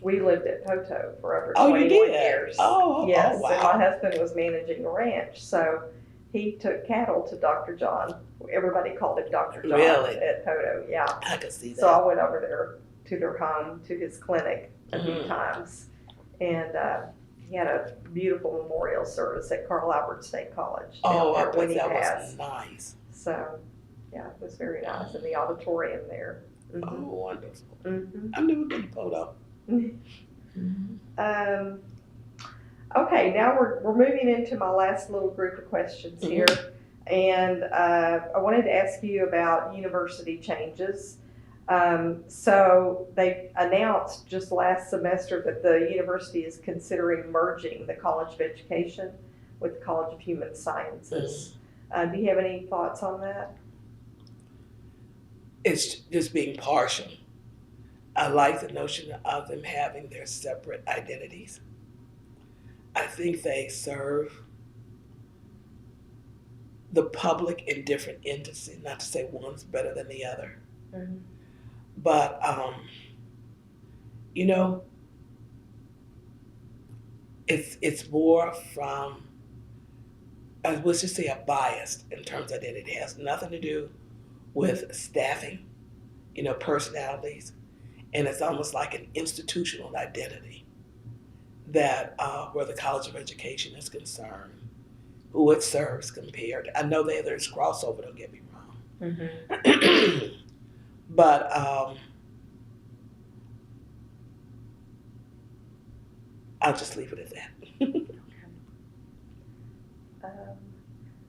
We lived at Poto for over Oh, 21 you did? years. Oh, yes, wow. and my husband was managing a ranch, so he took cattle to Dr. John. Everybody called him Dr. John Really? at Poto, yeah. I could see that. So I went over there to their home, to his clinic a few Mhm. times, and he had a beautiful memorial service at Carl Albert State College. Oh, I down there when bet he that passed. was nice. So, yeah, it was very nice in the auditorium there. Oh, Mm-hmm. wonderful. Mm-hmm. I've never been to Poto. Okay, now we're moving into my last little group of questions here. And I wanted to ask you about university changes. So they announced just last semester that the university is considering merging the College of Education with the College of Human Sciences. Do you have any thoughts on that? It's just being partial. I like the notion of them having their separate identities. I think they serve the public in different entities, not to say one's better than the other, Mm-hmm. but you know, it's more from, let's just say, a bias in terms of that it has nothing to do with staffing, personalities, and it's almost like an institutional identity that where the College of Education is concerned, who it serves compared. I know that there's crossover, don't get me wrong. Mm-hmm. But I'll just leave it at that.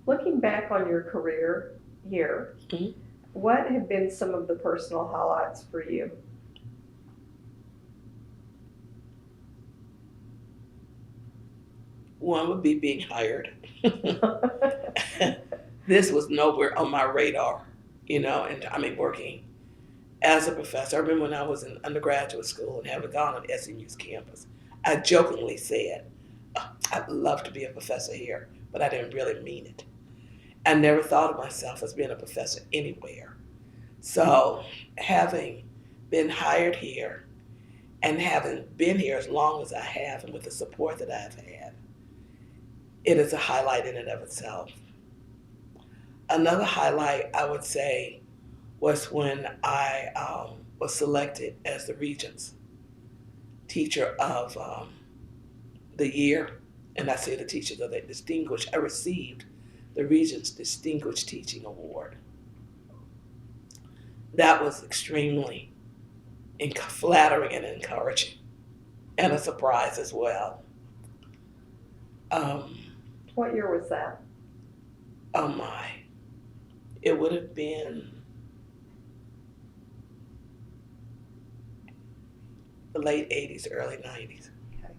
Looking back on your career here, Mhm. what have been some of the personal highlights for you? One would be being hired. This was nowhere on my radar, and I mean, working as a professor. I remember when I was in undergraduate school and having gone on SMU's campus, I jokingly said, I'd love to be a professor here, but I didn't really mean it. I never thought of myself as being a professor anywhere. So having been hired here and having been here as long as I have and with the support that I've had, it is a highlight in and of itself. Another highlight, I would say, was when I was selected as the Regents Teacher of the Year. And I say the teacher that they distinguished. I received the Regents Distinguished Teaching Award. That was extremely flattering and encouraging, and a surprise as well. What year was that? Oh my, it would have been the late 80s, early 90s. Okay.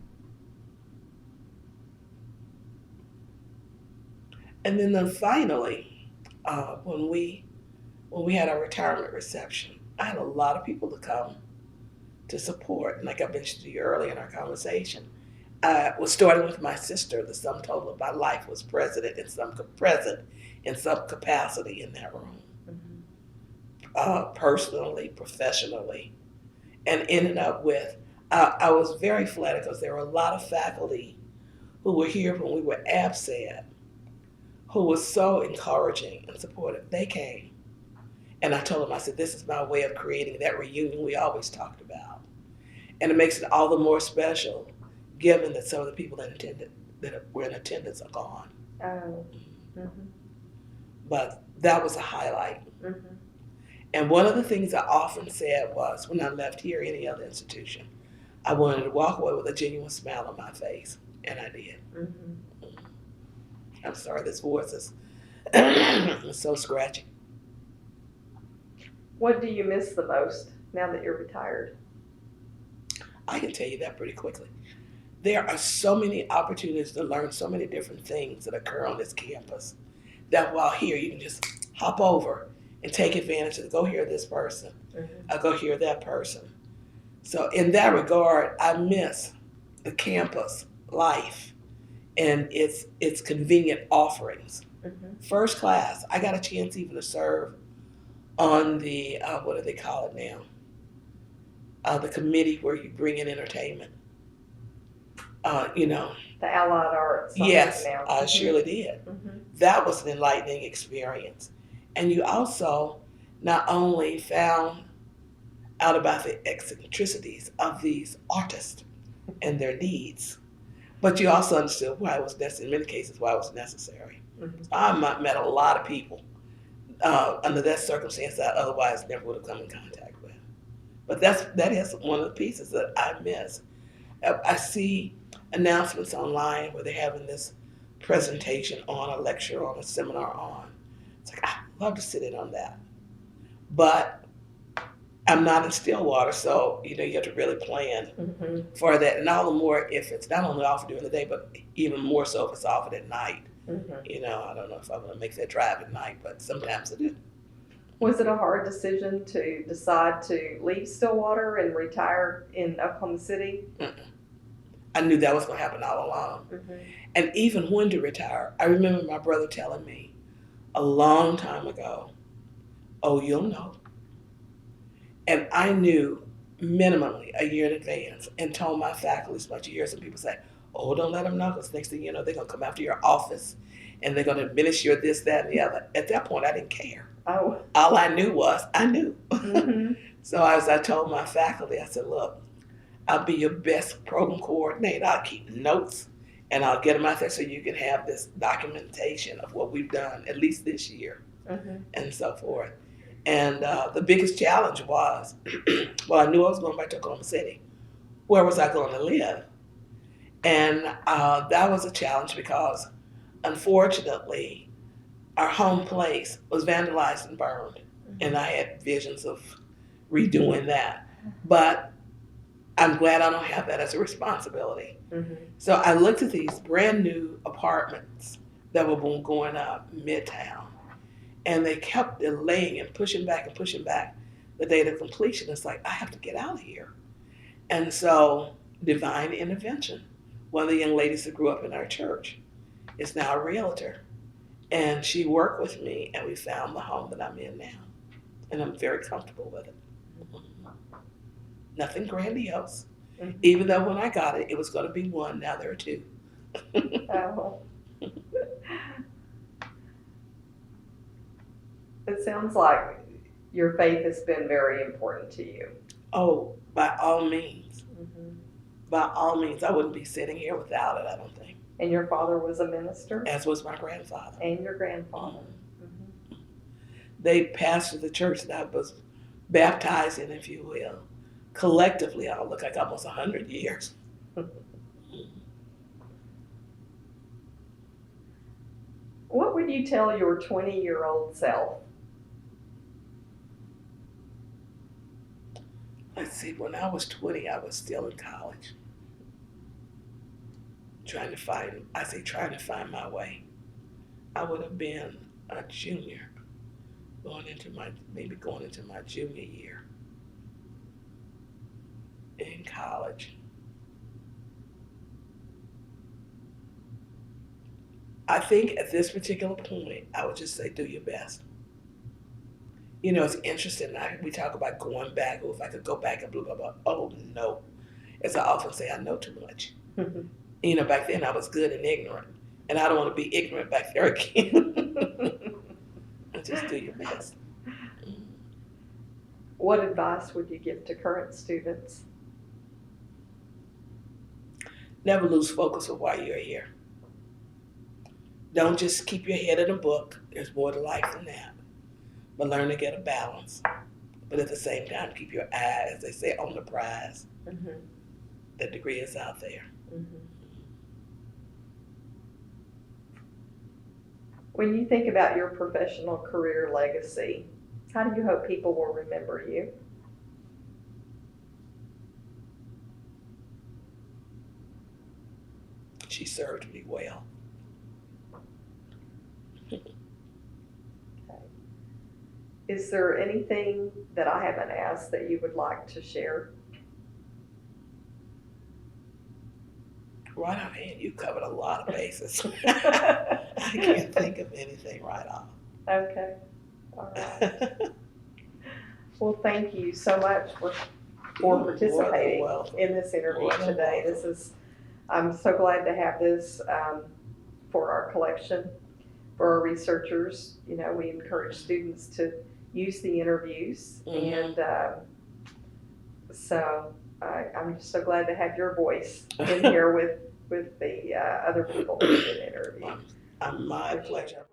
And then finally, when we had our retirement reception, I had a lot of people to come to support. And like I mentioned to you earlier in our conversation, I was starting with my sister. The sum total of my life was present in some capacity in that room, personally, professionally, and ended up with. I was very flattered because there were a lot of faculty who were here when we were absent, who was so encouraging and supportive. They came, and I told them, I said, this is my way of creating that reunion we always talked about, and it makes it all the more special, given that some of the people that were in attendance are gone. Oh. Mm-hmm. But that was a highlight. Mm-hmm. And one of the things I often said was, when I left here or any other institution, I wanted to walk away with a genuine smile on my face, and I did. Mm-hmm. I'm sorry, this voice is so scratchy. What do you miss the most now that you're retired? I can tell you that pretty quickly. There are so many opportunities to learn so many different things that occur on this campus that while here you can just hop over and take advantage of, go hear this person, go hear that person. So in that regard, I miss the campus life and its convenient offerings. Mm-hmm. First class, I got a chance even to serve on the, what do they call it now? The committee where you bring in entertainment. The Allied Arts. Yes, now. I surely did. Mm-hmm. That was an enlightening experience. And you also not only found out about the eccentricities of these artists and their needs, but you also understood why it was necessary, in many cases, why it was necessary. Mm-hmm. I met a lot of people under that circumstance that I otherwise never would have come in contact with. But that is one of the pieces that I miss. I see announcements online where they're having this presentation on, a lecture on, a seminar on. It's like, I'd love to sit in on that. But I'm not in Stillwater, so you have to really plan for that. And all the more if it's not only offered during the day, but even more so if it's offered at night. Mm-hmm. I don't know if I'm going to make that drive at night, but sometimes I do. Was it a hard decision to decide to leave Stillwater and retire in Oklahoma City? Mm-mm. I knew that was going to happen all along. Mm-hmm. And even when to retire, I remember my brother telling me, a long time ago, oh, you'll know. And I knew minimally a year in advance and told my faculty as much years. And people say, oh, don't let them know because next thing you know, they're going to come after your office and they're going to administer this, that, and the other. At that point, I didn't care. Oh. All I knew was I knew. Mm-hmm. So as I told my faculty, I said, look, I'll be your best program coordinator. I'll keep notes and I'll get them out there so you can have this documentation of what we've done, at least this year, Mm-hmm. and so forth. And the biggest challenge was, well, I knew I was going back to Oklahoma City. Where was I going to live? And that was a challenge because, unfortunately, our home place was vandalized and burned. Mm-hmm. And I had visions of redoing that. But I'm glad I don't have that as a responsibility. Mm-hmm. So I looked at these brand new apartments that were going up midtown, and they kept delaying and pushing back the date of completion. It's like, I have to get out of here. And so divine intervention. One of the young ladies that grew up in our church is now a realtor. And she worked with me and we found the home that I'm in now. And I'm very comfortable with it. Nothing grandiose. Mm-hmm. Even though when I got it, it was going to be one, now there are two. Oh. It sounds like your faith has been very important to you. Oh, by all means. Mm-hmm. By all means. I wouldn't be sitting here without it, I don't think. And your father was a minister? As was my grandfather. And your grandfather. Mm-hmm. They pastored the church that I was baptized in, if you will. Collectively, I'll look like almost 100 years. What would you tell your 20-year-old self? Let's see, when I was 20, I was still in college. Trying to find my way. I would have been a junior going into my junior year in college. I think at this particular point, I would just say, do your best. You know, it's interesting. We talk about going back, or if I could go back and blah, blah, blah. Oh, no. As I often say, I know too much. Mm-hmm. You know, back then I was good and ignorant. And I don't want to be ignorant back there again. Just do your best. What advice would you give to current students? Never lose focus of why you're here. Don't just keep your head in a book. There's more to life than that. But learn to get a balance. But at the same time, keep your eye, as they say, on the prize. Mm-hmm. The degree is out there. Mm-hmm. When you think about your professional career legacy, how do you hope people will remember you? She served me well. Is there anything that I haven't asked that you would like to share? Right offhand, you covered a lot of bases. I can't think of anything right off. Okay. All right. Well, thank you so much for participating in this interview today. I'm so glad to have this for our collection, for our researchers. You know, we encourage students to use the interviews, Mm-hmm. and so I'm just so glad to have your voice in here with the other people who did interview. My pleasure.